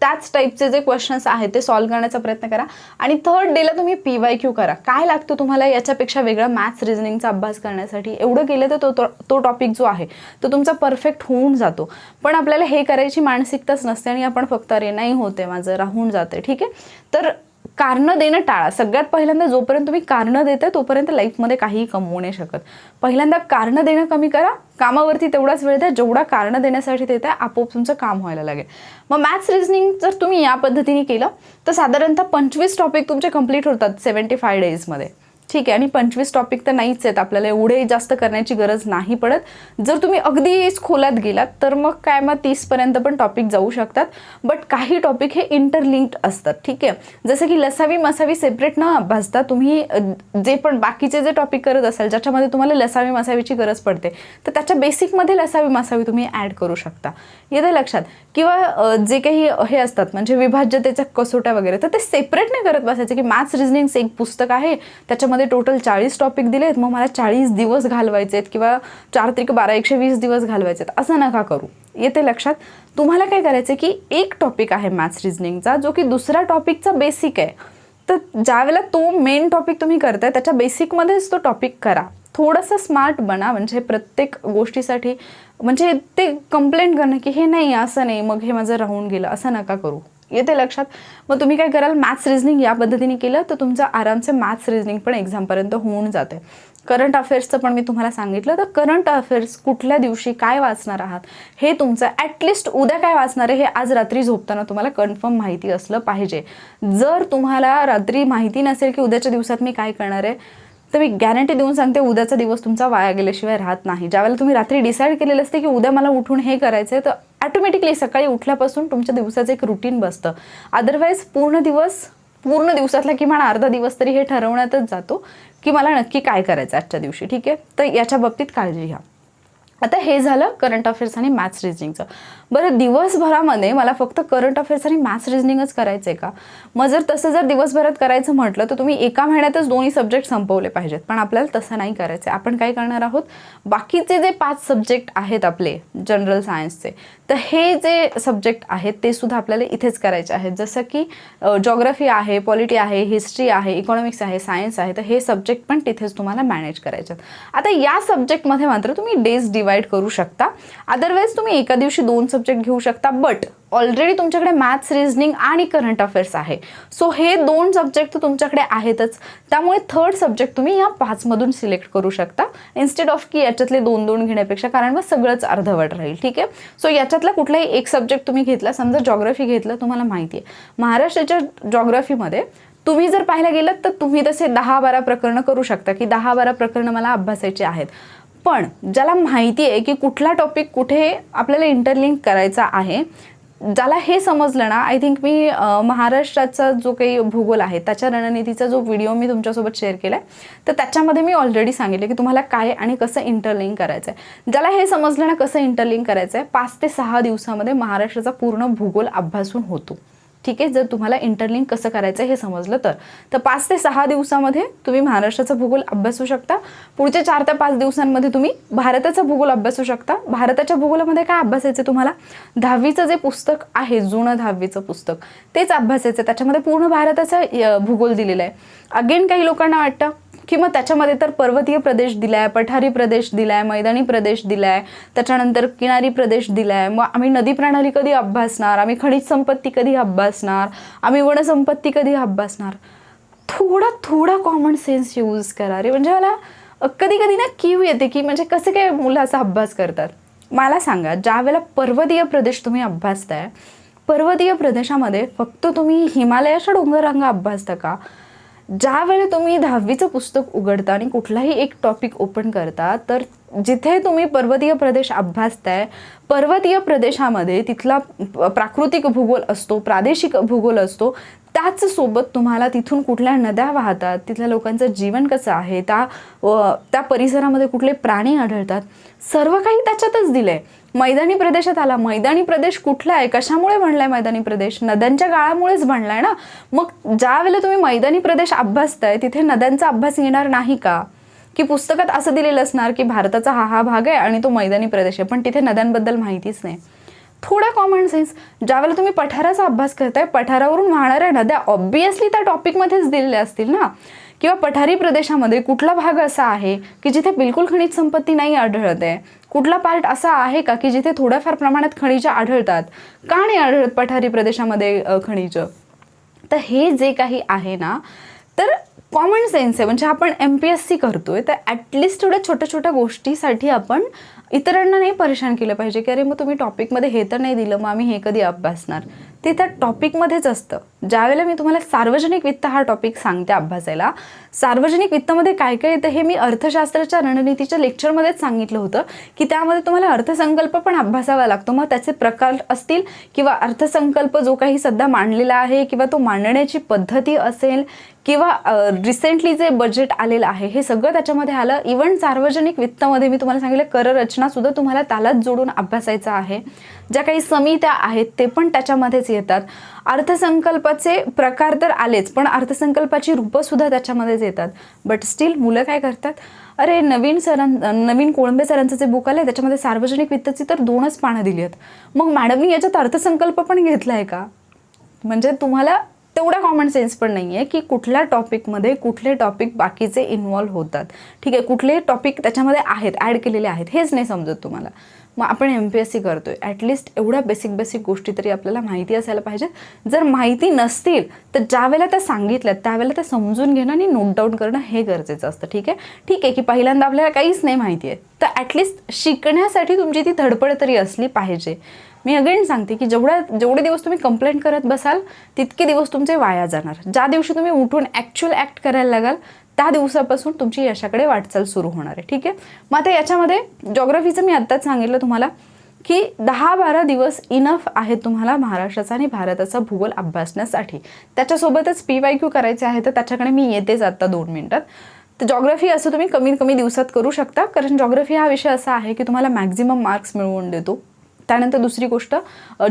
त्याच टाईपचे जे क्वेश्चन्स आहेत ते सॉल्व करण्याचा प्रयत्न करा. आणि थर्ड डेला तुम्ही PYQ करा. काय लागतं तुम्हाला याच्यापेक्षा वेगळा मॅथ्स रिझनिंगचा अभ्यास करण्यासाठी, एवढं केलं तर तो टॉपिक जो आहे तो तुमचा परफेक्ट होऊन जातो. पण आपल्याला हे करायची मानसिकताच नसते आणि आपण फक्त अरे नाही होते माझं, राहून जाते, ठीक आहे. तर कारणं देणं टाळा. सगळ्यात पहिल्यांदा जोपर्यंत तुम्ही कारणं देता तोपर्यंत लाईफमध्ये काहीही कमवू नाही शकत. पहिल्यांदा कारणं देणं कमी करा, कामावरती तेवढाच वेळ द्या जेवढा कारणं देण्यासाठी देत आहे, आपोआप तुमचं काम व्हायला लागेल. मग मॅथ्स रिझनिंग जर तुम्ही या पद्धतीने केलं तर साधारणतः 25 टॉपिक तुमचे कंप्लीट होतात 75 डेजमध्ये, ठीक आहे. आणि 25 टॉपिक तर नाहीच आहेत, आपल्याला एवढे जास्त करण्याची गरज नाही पडत. जर तुम्ही अगदीच खोलात गेलात तर मग काय, मग 30पर्यंत पण टॉपिक जाऊ शकतात. बट काही टॉपिक हे इंटरलिंक्ड असतात, ठीक आहे. जसं की लसावी मसावी सेपरेट न अभ्यासता तुम्ही जे पण बाकीचे जे टॉपिक करत असाल ज्याच्यामध्ये तुम्हाला लसावी मसावीची गरज पडते तर त्याच्या बेसिकमध्ये लसावी मसावी तुम्ही ॲड करू शकता, येते लक्षात. किंवा जे काही हे असतात म्हणजे विभाज्यतेच्या कसोट्या वगैरे, तर ते सेपरेट नाही करत बसायचे की मॅथ्स रिझनिंगचं एक पुस्तक आहे त्याच्यामध्ये टोटल 40 टॉपिक दिलेत, मग मला 40 दिवस घालवायचे आहेत किंवा 4 त्रिक 12 120 दिवस घालवायचे आहेत, असं नका करू, येते लक्षात. तुम्हाला काय करायचं की एक टॉपिक आहे मॅथ्स रिझनिंगचा जो की दुसऱ्या टॉपिकचा बेसिक आहे, तर ज्यावेळेला तो मेन टॉपिक तुम्ही करताय त्याच्या बेसिकमध्येच तो टॉपिक करा. थोडंसं स्मार्ट बना, म्हणजे प्रत्येक गोष्टीसाठी म्हणजे ते कंप्लेंट करणं की हे नाही असं नाही मग हे माझं राहून गेलं, असं नका करू, येते लक्षात. मग तुम्ही काय कराल, मॅथ्स रिझनिंग या पद्धतीने केलं तर तुमचं आरामचं मॅथ्स रिझनिंग पण एक्झामपर्यंत होऊन जाते. करंट अफेअर्सचं पण मी तुम्हाला सांगितलं, तर करंट अफेअर्स कुठल्या दिवशी काय वाचणार आहात हे तुमचं ॲटलिस्ट उद्या काय वाचणार आहे हे आज रात्री झोपताना तुम्हाला कन्फर्म माहिती असलं पाहिजे. जर तुम्हाला रात्री माहिती नसेल की उद्याच्या दिवसात मी काय करणार आहे तर मी गॅरंटी देऊन सांगते उद्याचा दिवस तुमचा वाया गेल्याशिवाय राहत नाही. ज्यावेळेला तुम्ही रात्री डिसाईड केलेलं असते की उद्या मला उठून हे करायचं आहे तर ॲटोमॅटिकली सकाळी उठल्यापासून तुमच्या दिवसाचं एक रुटीन बसतं. अदरवाईज पूर्ण दिवसातला किमान अर्धा दिवस तरी हे ठरवण्यातच जातो की मला नक्की काय करायचं आजच्या दिवशी, ठीक आहे. तर याच्या बाबतीत काळजी घ्या. आता हे झालं करंट अफेअर्स आणि मॅथ्स रिझनिंगचं. बरं, दिवसभरामध्ये मला फक्त करंट अफेअर्स आणि मॅथ्स रिझनिंगच करायचं आहे का? मग जर दिवसभरात करायचं म्हटलं तर तुम्ही एका महिन्यातच दोन्ही सब्जेक्ट संपवले पाहिजेत, पण आपल्याला तसं नाही करायचं आहे. आपण काय करणार आहोत, बाकीचे जे 5 सब्जेक्ट आहेत आपले जनरल सायन्सचे, तर हे जे सब्जेक्ट आहेत ते सुद्धा आपल्याला इथेच करायचे आहेत. जसं की जॉग्राफी आहे, पॉलिटी आहे, हिस्ट्री आहे, इकॉनॉमिक्स आहे, सायन्स आहे, तर हे सब्जेक्ट पण तिथेच तुम्हाला मॅनेज करायचे आहेत. आता या सब्जेक्टमध्ये मात्र तुम्ही डेज डिवाइड करू शकता. अदरवाईज तुम्ही एका दिवशी 2 सब्जेक्ट घेऊ शकता. बट ऑलरेडी तुमच्याकडे मॅथ्स रिझनिंग आणि करंट अफेअर्स आहे, सो हे 2 सब्जेक्ट तुमच्याकडे आहेतच. त्यामुळे थर्ड सब्जेक्ट तुम्ही या 5 मधून सिलेक्ट करू शकता इन्स्टेड ऑफ की याच्यातले 2-2 घेण्यापेक्षा, कारण मग सगळंच अर्धवट राहील, ठीक आहे. सो याच्यातला कुठलाही एक सब्जेक्ट तुम्ही घेतला, समजा जॉग्राफी घेतलं, तुम्हाला माहिती आहे महाराष्ट्राच्या जॉग्राफीमध्ये तुम्ही जर पाहायला गेलात तर तुम्ही तसे 10-12 प्रकरणं करू शकता की 10-12 प्रकरणं मला अभ्यासायची आहेत. पण ज्याला माहिती आहे की कुठला टॉपिक कुठे आपल्याला इंटरलिंक करायचा आहे, ज्याला हे समजलं ना, आय थिंक मी महाराष्ट्राचा जो काही भूगोल आहे त्याच्या रणनीतीचा जो व्हिडिओ मी तुमच्यासोबत शेअर केला आहे, तर त्याच्यामध्ये मी ऑलरेडी सांगितलं की तुम्हाला काय आणि कसं इंटरलिंक करायचं आहे. ज्याला हे समजलं ना कसं इंटरलिंक करायचं आहे, 5 ते 6 दिवसामध्ये महाराष्ट्राचा पूर्ण भूगोल अभ्यासून होतो. ठीक आहे, जर तुम्हाला इंटरलिंक कसं करायचं हे समजलं तर 5 ते 6 दिवसामध्ये तुम्ही महाराष्ट्राचा भूगोल अभ्यासू शकता. पुढच्या 4 ते 5 दिवसांमध्ये तुम्ही भारताचा भूगोल अभ्यासू शकता. भारताच्या भूगोलामध्ये काय अभ्यासायचं तुम्हाला, 10वीचं जे पुस्तक आहे, जुनं 10वीचं पुस्तक, तेच अभ्यासायचं. त्याच्यामध्ये पूर्ण भारताचा भूगोल दिलेला आहे. अगेन काही लोकांना वाटतं की मग त्याच्यामध्ये तर पर्वतीय प्रदेश दिलाय, पठारी प्रदेश दिलाय, मैदानी प्रदेश दिलाय, त्याच्यानंतर किनारी प्रदेश दिलाय, मग आम्ही नदी प्रणाली कधी अभ्यासणार, आम्ही खनिज संपत्ती कधी अभ्यासणार, आम्ही वनसंपत्ती कधी अभ्यासणार. थोडा कॉमन सेन्स यूज करा रे. म्हणजे मला कधी कधी ना कीव येते की म्हणजे कसं काय मुलं असा अभ्यास करतात. मला सांगा, ज्या वेळेला पर्वतीय प्रदेश तुम्ही अभ्यासताय, पर्वतीय प्रदेशामध्ये फक्त तुम्ही हिमालयाच्या डोंगररांगा अभ्यासता का? ज्या वेळेला तुम्ही 10वीचं पुस्तक उघडता आणि कुठलाही एक टॉपिक ओपन करता, तर जिथे तुम्ही पर्वतीय प्रदेश अभ्यासताय, पर्वतीय प्रदेशामध्ये तिथला प्राकृतिक भूगोल असतो, प्रादेशिक भूगोल असतो, त्याचसोबत तुम्हाला तिथून कुठल्या नद्या वाहतात, तिथल्या लोकांचं जीवन कसं आहे, त्या परिसरामध्ये कुठले प्राणी आढळतात, सर्व काही त्याच्यातच दिलंय. मैदानी प्रदेशात आला, मैदानी प्रदेश कुठला आहे, कशामुळे बनलाय मैदानी प्रदेश? नद्यांच्या गाळामुळेच बनलाय ना. मग ज्या वेळेला तुम्ही मैदानी प्रदेश अभ्यासताय तिथे नद्यांचा अभ्यास येणार नाही का? की पुस्तकात असं दिलेलं असणार की भारताचा हा भाग आहे आणि तो मैदानी प्रदेश आहे, पण तिथे नद्यांबद्दल माहितीच नाही. थोडा कॉमन सेन्स. ज्यावेळेला तुम्ही पठाराचा अभ्यास करताय, पठारावरून वाहणाऱ्या नद्या ऑब्वियसली त्या टॉपिकमध्येच दिलेल्या असतील ना. किंवा पठारी प्रदेशामध्ये कुठला भाग असा आहे की जिथे बिलकुल खनिज संपत्ती नाही आढळत आहे, कुठला पार्ट असा आहे का की जिथे थोड्याफार प्रमाणात खनिज आढळतात, का नाही आढळत पठारी प्रदेशामध्ये खनिज? तर हे जे काही आहे ना, तर कॉमन सेन्स आहे. म्हणजे आपण MPSC करतोय, तर ॲटलिस्ट एवढ्या छोट्या गोष्टीसाठी आपण इतरांना नाही परेशान केलं पाहिजे की अरे मग तुम्ही टॉपिकमध्ये हे तर नाही दिलं, मग आम्ही हे कधी अभ्यासणार. ते त्या टॉपिकमध्येच असतं. ज्यावेळेला मी तुम्हाला सार्वजनिक वित्त हा टॉपिक सांगते अभ्यासायला, सार्वजनिक वित्तामध्ये काय काय येतं हे मी अर्थशास्त्राच्या रणनीतीच्या लेक्चरमध्येच सांगितलं होतं की त्यामध्ये तुम्हाला अर्थसंकल्प पण अभ्यासावा लागतो. मग त्याचे प्रकार असतील किंवा अर्थसंकल्प जो काही सध्या मांडलेला आहे किंवा तो मांडण्याची पद्धती असेल किंवा रिसेंटली जे बजेट आलेलं आहे हे सगळं त्याच्यामध्ये आलं. इव्हन सार्वजनिक वित्तामध्ये मी तुम्हाला सांगितलं कररचनासुद्धा तुम्हाला त्यालाच जोडून अभ्यासायचा आहे. ज्या काही समित्या आहेत ते पण त्याच्यामध्येच येतात. अर्थसंकल्पाचे प्रकार तर आलेच, पण अर्थसंकल्पाची रूपंसुद्धा त्याच्यामध्येच येतात. बट स्टील मुलं काय करतात, अरे नवीन कोळंबे सरांचं जे बुक आलं त्याच्यामध्ये सार्वजनिक वित्ताची तर 2च पानं दिली आहेत, मग मॅडमनी याच्यात अर्थसंकल्प पण घेतला आहे का? म्हणजे तुम्हाला तेवढा कॉमन सेन्स पण नाही आहे की कुठल्या टॉपिकमध्ये कुठले टॉपिक बाकीचे इन्व्हॉल्व होतात. ठीक आहे, कुठले टॉपिक त्याच्यामध्ये आहेत, ॲड केलेले आहेत, हेच नाही समजत तुम्हाला. मग आपण MPSC करतोय, ॲटलिस्ट एवढ्या बेसिक गोष्टी तरी आपल्याला माहिती असायला पाहिजेत. जर माहिती नसतील तर ज्यावेळेला त्या सांगितल्यात त्यावेळेला त्या समजून घेणं आणि नोट डाऊन करणं हे गरजेचं असतं. ठीक आहे की पहिल्यांदा आपल्याला काहीच नाही माहिती आहे, तर ॲटलिस्ट शिकण्यासाठी तुमची ती धडपड तरी असली पाहिजे. मी अगेन सांगते की जेवढे दिवस तुम्ही कंप्लेंट करत बसाल तितके दिवस तुमचे वाया जाणार. ज्या दिवशी तुम्ही उठून ॲक्च्युअल ॲक्ट करायला लागाल त्या दिवसापासून तुमची यशाकडे वाटचाल सुरू होणार आहे. ठीक आहे, मग आता याच्यामध्ये जॉग्रफीचं मी आत्ताच सांगितलं तुम्हाला की 10-12 दिवस इनफ आहे तुम्हाला महाराष्ट्राचा आणि भारताचा भूगोल अभ्यासण्यासाठी. त्याच्यासोबतच PYQ करायचे आहे, तर त्याच्याकडे मी येतेच आता 2 मिनिटात. तर जॉग्रफी असं तुम्ही कमीत कमी दिवसात करू शकता, कारण जॉग्रफी हा विषय असा आहे की तुम्हाला मॅक्झिमम मार्क्स मिळवून देतो. त्यानंतर दुसरी गोष्ट,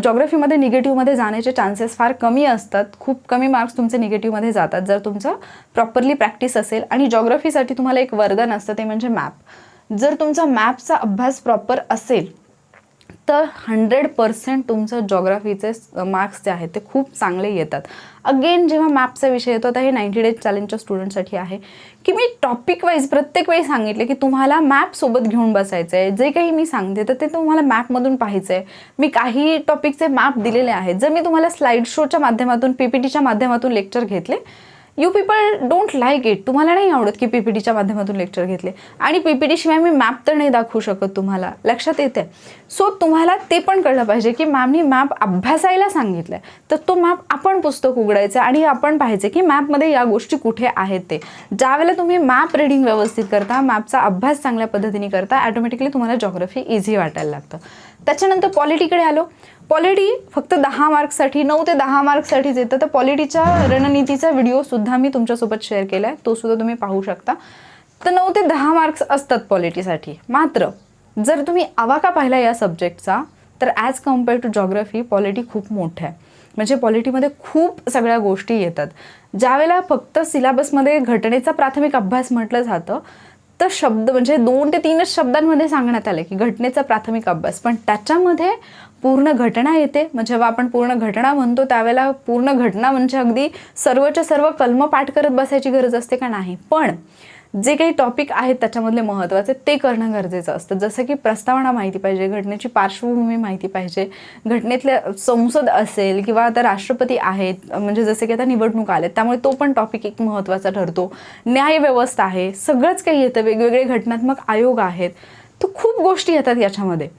जॉग्रफीमध्ये निगेटिव्हमध्ये जाण्याचे चान्सेस फार कमी असतात. खूप कमी मार्क्स तुमचे निगेटिव्हमध्ये जातात जर तुमचं प्रॉपरली प्रॅक्टिस असेल. आणि जॉग्रफीसाठी तुम्हाला एक वरदान असतं, ते म्हणजे मॅप. जर तुमचा मॅपचा अभ्यास प्रॉपर असेल तर 100% तुमचं जॉग्रफीचे मार्क्स जे आहेत ते खूप चांगले येतात. अगेन जेव्हा मॅपचा विषय येतो, आता हे 90 डेज चॅलेंजच्या स्टुडंटसाठी आहे की मी टॉपिक वाईज प्रत्येक वेळी सांगितले की तुम्हाला मॅप सोबत घेऊन बसायचं आहे. जे काही मी सांगते तर ते तुम्हाला मॅपमधून पाहायचं आहे. मी काही टॉपिकचे मॅप दिलेले आहेत. जर मी तुम्हाला स्लाईड शोच्या माध्यमातून PPTच्या माध्यमातून लेक्चर घेतले, you people don't like it. तुम्हाला नाही आवडत की PPTच्या माध्यमातून लेक्चर घेतले, आणि PPT शिवाय मी मॅप तर नाही दाखवू शकत तुम्हाला, लक्षात येते. सो तुम्हाला ते पण कळलं पाहिजे की मॅमनी मॅप अभ्यासायला सांगितलं आहे, तर तो मॅप आपण पुस्तक उघडायचं आणि आपण पाहायचं की मॅपमध्ये या गोष्टी कुठे आहेत ते. ज्यावेळेला तुम्ही मॅप रीडिंग व्यवस्थित करता, मॅपचा अभ्यास चांगल्या पद्धतीने करता, ॲटोमॅटिकली तुम्हाला जॉग्रफी इझी वाटायला लागतं. त्याच्यानंतर पॉलिटीकडे आलो. पॉलिटी फक्त 10 मार्क्ससाठी, 9 ते 10 मार्क्ससाठीच येतं. तर पॉलिटीच्या रणनीतीचा व्हिडिओसुद्धा मी तुमच्यासोबत शेअर केला आहे, तो सुद्धा तुम्ही पाहू शकता. तर 9 ते 10 मार्क्स असतात पॉलिटीसाठी. मात्र जर तुम्ही आवाका पाहिला या सब्जेक्टचा, तर as compare to geography polity खूप मोठं आहे. म्हणजे पॉलिटीमध्ये खूप सगळ्या गोष्टी येतात. ज्यावेळेला फक्त सिलेबसमध्ये घटनेचा प्राथमिक अभ्यास म्हटलं जातं, तर शब्द म्हणजे 2 ते 3च शब्दांमध्ये सांगण्यात आले की घटनेचा प्राथमिक अभ्यास, पण त्याच्यामध्ये पूर्ण घटना येते. म्हणजे जेव्हा आपण पूर्ण घटना म्हणतो त्यावेळेला पूर्ण घटना म्हणजे अगदी सर्वच्या सर्व कलमं पाठ करत बसायची गरज असते का? नाही. पण जे काही टॉपिक आहेत त्याच्यामधले महत्त्वाचे ते करणं गरजेचं असतं. जसं की प्रस्तावना माहिती पाहिजे, घटनेची पार्श्वभूमी माहिती पाहिजे, घटनेतले संसद असेल किंवा आता राष्ट्रपती आहेत, म्हणजे जसे की आता निवडणूक आल्यात त्यामुळे तो पण टॉपिक एक महत्त्वाचा ठरतो. न्यायव्यवस्था आहे, सगळंच काही येतं, वेगवेगळे घटनात्मक आयोग आहेत, तर खूप गोष्टी येतात याच्यामध्ये.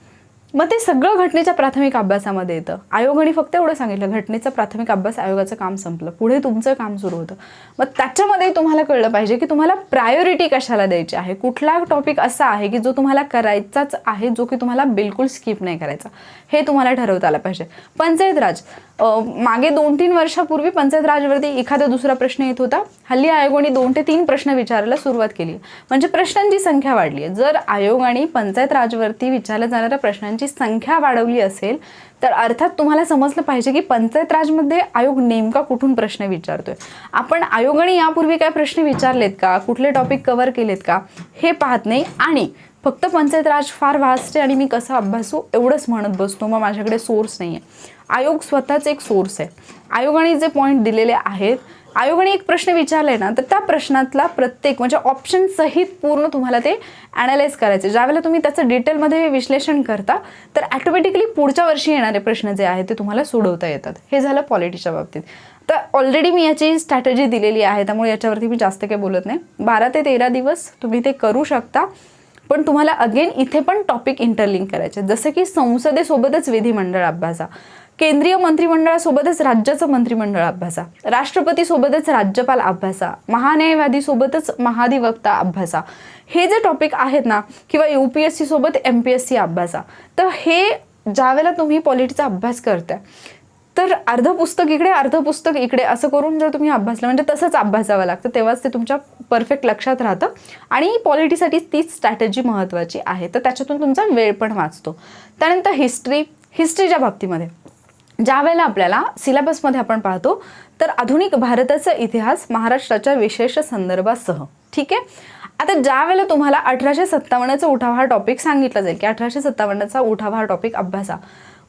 मग ते सगळं घटनेच्या प्राथमिक अभ्यासामध्ये येतं. आयोगाने फक्त एवढं सांगितलं, घटनेचा प्राथमिक अभ्यास, आयोगाचं काम संपलं, पुढे तुमचं काम सुरू होतं. मग त्याच्यामध्ये तुम्हाला कळलं पाहिजे की तुम्हाला प्रायोरिटी कशाला द्यायची आहे, कुठला टॉपिक असा आहे की जो तुम्हाला करायचाच आहे, जो की तुम्हाला बिलकुल स्किप नाही करायचा, हे तुम्हाला ठरवता आलं पाहिजे. पंचायत राज, मागे 2-3 वर्षापूर्वी पंचायत राजवरती एखादा दुसरा प्रश्न येत होता. हल्ली आयोगाने 2 ते 3 प्रश्न विचारायला सुरुवात केली, म्हणजे प्रश्नांची संख्या वाढली आहे. जर आयोगाने पंचायत राजवरती विचारल्या जाणाऱ्या प्रश्नांची संख्या वाढवली असेल तर अर्थात तुम्हाला समजलं पाहिजे की पंचायत राजमध्ये आयोग नेमका कुठून प्रश्न विचारतोय. आपण आयोगाने यापूर्वी काय प्रश्न विचारलेत का, कुठले टॉपिक कव्हर केलेत का, हे पाहत नाही आणि फक्त पंचायत राज फार वास्ट आहे आणि मी कसं अभ्यासू एवढंच म्हणत बसतो, मग माझ्याकडे सोर्स नाही आहे. आयोग स्वतःच एक सोर्स आहे. आयोगाने जे पॉईंट दिलेले आहेत, आयोगाने एक प्रश्न विचारलाय ना, तर त्या प्रश्नातला प्रत्येक म्हणजे ऑप्शन सहित पूर्ण तुम्हाला ते ॲनालाइज करायचे. ज्यावेळेला तुम्ही त्याचं डिटेलमध्ये विश्लेषण करता तर ॲटोमॅटिकली पुढच्या वर्षी येणारे प्रश्न जे आहेत ते तुम्हाला सोडवता येतात. हे झालं पॉलिटीच्या बाबतीत. तर ऑलरेडी मी याची स्ट्रॅटेजी दिलेली आहे, त्यामुळे याच्यावरती मी जास्त काही बोलत नाही. 12 ते 13 दिवस तुम्ही ते करू शकता, पण तुम्हाला अगेन इथे पण टॉपिक इंटरलिंक करायचे. जसं की संसदेसोबतच विधिमंडळ अभ्यासा, केंद्रीय मंत्रिमंडळासोबतच राज्याचं मंत्रिमंडळ अभ्यासा, राष्ट्रपतीसोबतच राज्यपाल अभ्यासा, महान्यायवादीसोबतच महाधिवक्ता अभ्यासा. हे जे टॉपिक आहेत ना, किंवा UPSC सोबत MPSC अभ्यासा. तर हे ज्यावेळेला तुम्ही पॉलिटीचा अभ्यास करताय तर अर्ध पुस्तक इकडे अर्ध पुस्तक इकडे असं करून जर तुम्ही अभ्यासलं, म्हणजे तसंच अभ्यासावं लागतं, तेव्हाच ते तुमच्या परफेक्ट लक्षात राहतं. आणि पॉलिटीसाठी तीच स्ट्रॅटेजी महत्त्वाची आहे, तर त्याच्यातून तुमचा वेळ पण वाचतो. त्यानंतर हिस्ट्रीच्या बाबतीमध्ये ज्या वेळेला आपल्याला सिलेबसमध्ये आपण पाहतो तर आधुनिक भारताचा इतिहास महाराष्ट्राच्या विशेष संदर्भासह. ठीक आहे. आता ज्या वेळेला तुम्हाला 1857चा उठाव हा टॉपिक सांगितला जाईल की 1857चा उठाव हा टॉपिक अभ्यासा,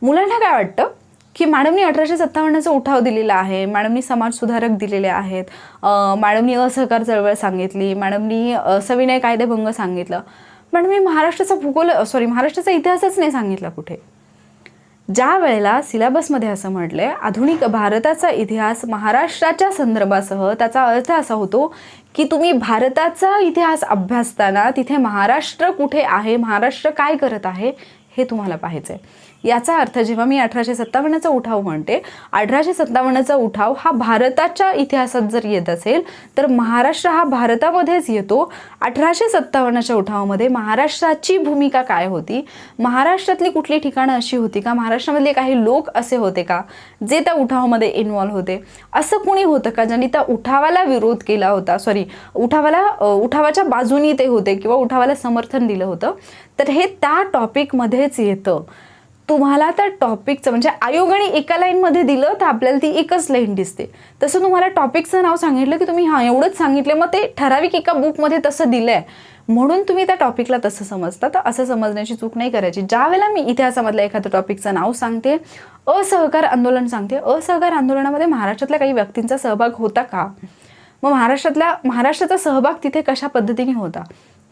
मुलांना काय वाटतं की मॅडमनी 1857चा उठाव दिलेला आहे, मॅडमनी समाजसुधारक दिलेले आहेत, मॅडमनी असहकार चळवळ सांगितली, मॅडमनी सविनय कायदेभंग सांगितलं, मॅडमनी महाराष्ट्राचा इतिहासच नाही सांगितला कुठे. ज्या वेळेला सिलेबसमध्ये असं म्हटलंय आधुनिक भारताचा इतिहास महाराष्ट्राच्या संदर्भासह, त्याचा अर्थ असा होतो की तुम्ही भारताचा इतिहास अभ्यासताना तिथे महाराष्ट्र कुठे आहे, महाराष्ट्र काय करत आहे हे तुम्हाला पाहायचं आहे. याचा अर्थ जेव्हा मी 1857चा उठाव म्हणते, 1857चा उठाव हा भारताच्या इतिहासात जर येत असेल तर महाराष्ट्र हा भारतामध्येच येतो. 1857च्या उठावामध्ये महाराष्ट्राची भूमिका काय होती, महाराष्ट्रातली कुठली ठिकाणं अशी होती का, महाराष्ट्रामधले काही लोक असे होते का जे त्या उठावामध्ये इन्व्हॉल्व होते, असं कोणी होतं का ज्यांनी त्या उठावाला विरोध केला होता, उठावाच्या बाजूनी ते होते किंवा उठावाला समर्थन दिलं होतं. तर हे त्या टॉपिकमध्येच येतं. तुम्हाला त्या टॉपिकचं म्हणजे आयोगाने एका लाईनमध्ये दिलं तर आपल्याला ती एकच लाईन दिसते, तसं तुम्हाला टॉपिकचं नाव सांगितलं की तुम्ही एवढंच सांगितलं, मग ते ठराविक एका बुकमध्ये तसं दिलं आहे म्हणून तुम्ही त्या टॉपिकला तसं समजता. तर असं समजण्याची चूक नाही करायची. ज्या वेळेला मी इतिहासामधल्या एखाद्या टॉपिकचं नाव सांगते, असहकार आंदोलन सांगते, असहकार आंदोलनामध्ये महाराष्ट्रातल्या काही व्यक्तींचा सहभाग होता का, मग महाराष्ट्राचा सहभाग तिथे कशा पद्धतीने होता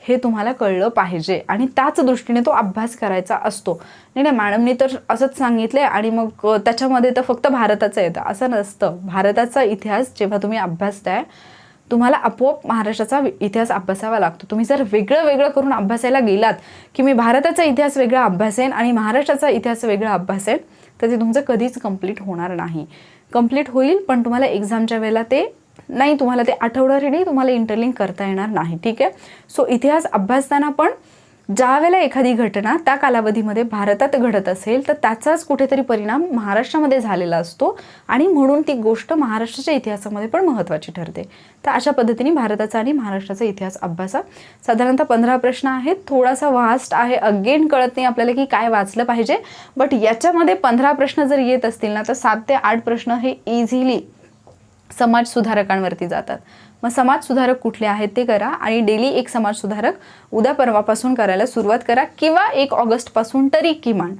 हे तुम्हाला कळलं पाहिजे आणि त्याच दृष्टीने तो अभ्यास करायचा असतो. नाही मॅडमनी तर असंच सांगितलंय आणि मग त्याच्यामध्ये तर फक्त भारताचं येतं असं नसतं. भारताचा इतिहास जेव्हा तुम्ही अभ्यासताय तुम्हाला आपोआप महाराष्ट्राचा इतिहास अभ्यासावा लागतो. तुम्ही जर वेगळं करून अभ्यासायला गेलात की मी भारताचा इतिहास वेगळा अभ्यासेन आणि महाराष्ट्राचा इतिहास वेगळा अभ्यासेन तर ते तुमचं कधीच कंप्लीट होणार नाही. कंप्लीट होईल पण तुम्हाला एक्झामच्या वेळेला ते नाही, तुम्हाला ते आठवड्यासाठी तुम्हाला इंटरलिंक करता येणार नाही. ठीक आहे. सो इतिहास अभ्यासताना पण ज्या वेळेला एखादी घटना त्या कालावधीमध्ये भारतात घडत असेल तर त्याचाच कुठेतरी परिणाम महाराष्ट्रामध्ये झालेला असतो आणि म्हणून ती गोष्ट महाराष्ट्राच्या इतिहासामध्ये पण महत्त्वाची ठरते. तर अशा पद्धतीने भारताचा आणि महाराष्ट्राचा इतिहास अभ्यासा. साधारणतः 15 प्रश्न आहेत. थोडासा वास्ट आहे, अगेन कळत नाही आपल्याला की काय वाचलं पाहिजे, बट याच्यामध्ये 15 प्रश्न जर येत असतील ना तर 7 ते 8 प्रश्न हे इझिली समाज सुधारकांवरती जातात. मग समाज सुधारक कुठले आहेत ते करा आणि डेली एक समाज सुधारक उद्या परवापासून करायला सुरुवात करा किंवा 1 ऑगस्टपासून तरी किमान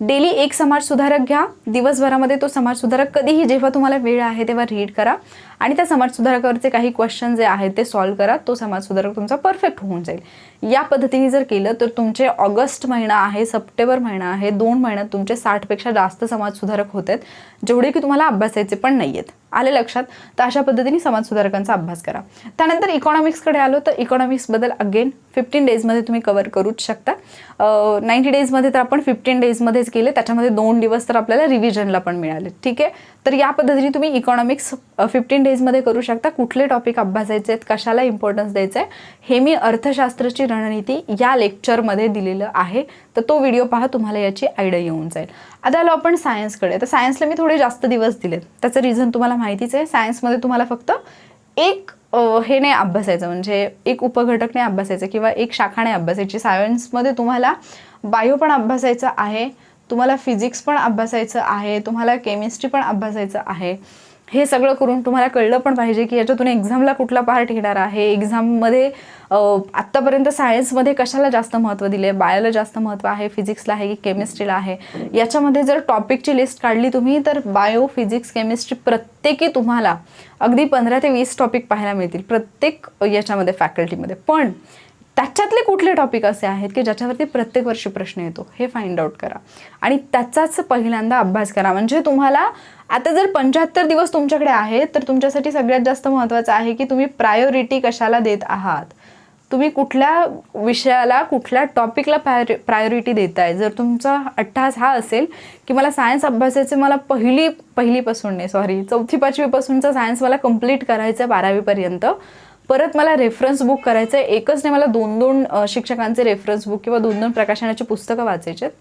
डेली एक समाज सुधारक घ्या. दिवसभरामध्ये तो समाज सुधारक कधीही जेव्हा तुम्हाला वेळ आहे तेव्हा रीड करा आणि त्या समाज सुधारकावरचे काही क्वेश्चन जे आहेत ते सॉल्व्ह करा. तो समाज सुधारक तुमचा परफेक्ट होऊन जाईल. या पद्धतीने जर केलं तर तुमचे ऑगस्ट महिना आहे, सप्टेंबर महिना आहे, 2 महिन्यात तुमचे 60पेक्षा जास्त समाज सुधारक होत आहेत, जेवढे की तुम्हाला अभ्यासायचे पण नाही आहेत. आले लक्षात? तर अशा पद्धतीने समाज सुधारकांचा अभ्यास करा. त्यानंतर इकॉनॉमिक्सकडे आलो तर इकॉनॉमिक्सबद्दल अगेन 15 डेजमध्ये तुम्ही कव्हर करूच शकता. 90 डेजमध्ये तर आपण 15 डेजमध्येच केले, त्याच्यामध्ये 2 दिवस तर आपल्याला रिव्हिजनला पण मिळाले. ठीक आहे, तर या पद्धतीने तुम्ही इकॉनॉमिक्स 15 डेजमध्ये करू शकता. कुठले टॉपिक अभ्यासायचे आहेत, कशाला इम्पॉर्टन्स द्यायचं आहे, हे मी अर्थशास्त्राची रणनीती या लेक्चरमध्ये दिलेलं आहे, तर तो व्हिडिओ पहा, तुम्हाला याची आयडिया येऊन जाईल. आता आलो आपण सायन्सकडे. तर सायन्सला मी थोडे जास्त दिवस दिलेत. त्याचं रिझन तुम्हाला माहितीच आहे. सायन्समध्ये तुम्हाला फक्त एक हे नाही अभ्यासायचं, म्हणजे एक उपघटक नाही अभ्यासायचं किंवा एक शाखा नाही अभ्यासायची. सायन्समध्ये तुम्हाला बायो पण अभ्यासायचं आहे, तुम्हाला फिजिक्स पण अभ्यासायचं आहे, तुम्हाला केमिस्ट्री पण अभ्यासायचं आहे. हे सगळं करून तुम्हाला कळलं पण पाहिजे की याच्यातून एक्झामला कुठला पार्ट येणार आहे. एक्झाममध्ये आत्तापर्यंत सायन्समध्ये कशाला जास्त महत्त्व दिले आहे, बायोला जास्त महत्त्व आहे, फिजिक्सला आहे की केमिस्ट्रीला आहे. याच्यामध्ये जर टॉपिकची लिस्ट काढली तुम्ही तर बायो, फिजिक्स, केमिस्ट्री प्रत्येकी तुम्हाला अगदी 15 ते 20 टॉपिक पाहायला मिळतील प्रत्येक याच्यामध्ये फॅकल्टीमध्ये. पण त्याच्यातले कुठले टॉपिक असे आहेत की ज्याच्यावरती प्रत्येक वर्षी प्रश्न येतो हे फाइंड आउट करा आणि त्याचाच पहिल्यांदा अभ्यास करा. म्हणजे तुम्हाला आता जर 75 दिवस तुमच्याकडे आहेत तर तुमच्यासाठी सगळ्यात जास्त महत्त्वाचं आहे की तुम्ही प्रायोरिटी कशाला देत आहात, तुम्ही कुठल्या विषयाला, कुठल्या टॉपिकला प्रायोरिटी देताय. जर तुमचा अट्टाहास हा असेल की मला सायन्स अभ्यासायचं, मला पहिलीपासून नाही, सॉरी 4वी-5वीपासूनचा सायन्स मला कंप्लीट करायचं आहे 12वीपर्यंत, परत मला रेफरन्स बुक करायचं आहे, एकच नाही मला 2-2 शिक्षकांचे रेफरन्स बुक किंवा 2-2 प्रकाशनाची पुस्तकं वाचायचे आहेत.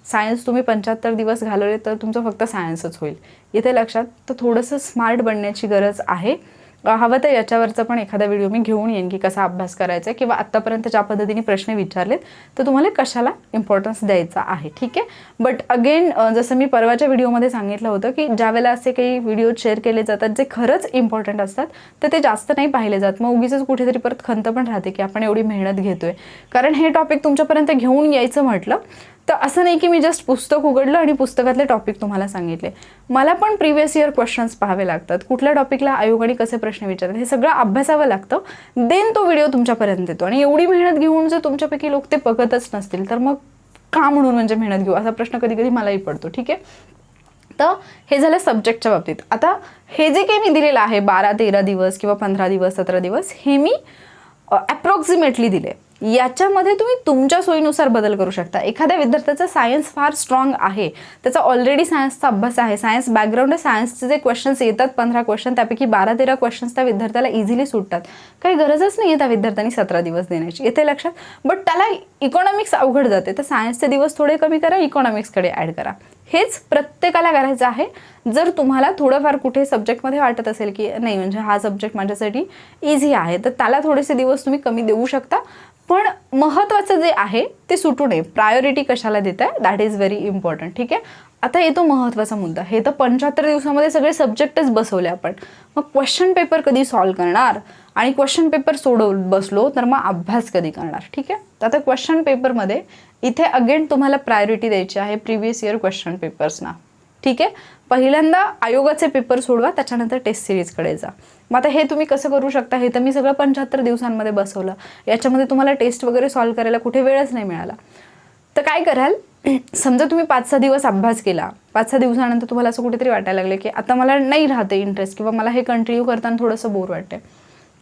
सायन्स तुम्ही 75 दिवस घालवले तर तुमचं फक्त सायन्सच होईल. इथे लक्षात. तर थोडंसं स्मार्ट बनण्याची गरज आहे. हवं तर याच्यावरचा पण एखादा व्हिडिओ मी घेऊन येईन की कसा अभ्यास करायचा आहे किंवा आत्तापर्यंत ज्या पद्धतीने प्रश्न विचारलेत तर तुम्हाला कशाला इम्पॉर्टन्स द्यायचा आहे. ठीक आहे, बट अगेन जसं मी परवाच्या व्हिडिओमध्ये सांगितलं होतं की ज्यावेळेला असे काही व्हिडिओ शेअर केले जातात जे खरंच इम्पॉर्टंट असतात तर ते जास्त नाही पाहिले जात. मग उगीच कुठेतरी परत खंत पण राहते की आपण एवढी मेहनत घेतोय. कारण हे टॉपिक तुमच्यापर्यंत घेऊन यायचं म्हटलं तर असं नाही की मी जस्ट पुस्तक उघडलं आणि पुस्तकातले टॉपिक तुम्हाला सांगितले. मला पण प्रिव्हियस इयर क्वेश्चन्स पाहावे लागतात, कुठल्या टॉपिकला आयोगाने कसे प्रश्न विचारतात हे सगळं अभ्यासावं लागतं. देन तो व्हिडिओ तुमच्यापर्यंत येतो. आणि एवढी मेहनत घेऊन जर तुमच्यापैकी लोक ते बघतच नसतील तर मग का म्हणून म्हणजे मेहनत घेऊ, असा प्रश्न कधी कधी मलाही पडतो. ठीक आहे, तर हे झालं सब्जेक्टच्या बाबतीत. आता हे जे काही मी दिलेलं आहे 12-13 दिवस किंवा 15 दिवस 17 दिवस हे मी अप्रॉक्सिमेटली दिले. याच्यामध्ये तुम्ही तुमच्या सोयीनुसार बदल करू शकता. एखाद्या विद्यार्थ्याचा सायन्स फार स्ट्रॉंग आहे, त्याचा ऑलरेडी सायन्सचा अभ्यास आहे, सायन्स बॅकग्राऊंड आहे, सायन्सचे जे क्वेश्चन्स येतात 15 क्वेश्चन त्यापैकी 12-13 क्वेश्चन्स त्या विद्यार्थ्याला इझिली सुटतात. काही गरजच नाही आहे त्या विद्यार्थ्यांनी 17 दिवस देण्याची, येते लक्षात. बट त्याला इकॉनॉमिक्स अवघड जाते तर सायन्सचे दिवस थोडे कमी करा, इकॉनॉमिक्सकडे ॲड करा. हेच प्रत्येकाला करायचं आहे. जर तुम्हाला थोडंफार कुठे सब्जेक्टमध्ये वाटत असेल की नाही म्हणजे हा सब्जेक्ट माझ्यासाठी इझी आहे तर त्याला थोडेसे दिवस तुम्ही कमी देऊ शकता. पण महत्त्वाचं जे आहे ते सुटू नये. प्रायोरिटी कशाला देताय दॅट इज व्हेरी इम्पॉर्टंट. ठीक आहे, आता येतो महत्त्वाचा मुद्दा. हे तर 75 दिवसामध्ये सगळे सब्जेक्टच बसवले आपण, मग क्वेश्चन पेपर कधी सॉल्व्ह करणार आणि क्वेश्चन पेपर सोडवत बसलो तर मग अभ्यास कधी करणार. ठीक आहे, तर आता क्वेश्चन पेपरमध्ये इथे अगेन तुम्हाला प्रायोरिटी द्यायची आहे प्रिव्हियस इयर क्वेश्चन पेपर्सना. ठीक आहे, पहिल्यांदा आयोगाचे पेपर सोडवा, त्याच्यानंतर टेस्ट सिरीजकडे जा. मग आता हे तुम्ही कसं करू शकता, हे तर मी सगळं 75 दिवसांमध्ये बसवलं. याच्यामध्ये तुम्हाला टेस्ट वगैरे सॉल्व्ह करायला कुठे वेळच नाही मिळाला. तर काय कराल, समजा तुम्ही 5-6 दिवस अभ्यास केला, 5-6 दिवसानंतर तुम्हाला असं कुठेतरी वाटायला लागलं की आता मला नाही राहते इंटरेस्ट किंवा मला हे कंटिन्यू करताना थोडंसं बोर वाटते.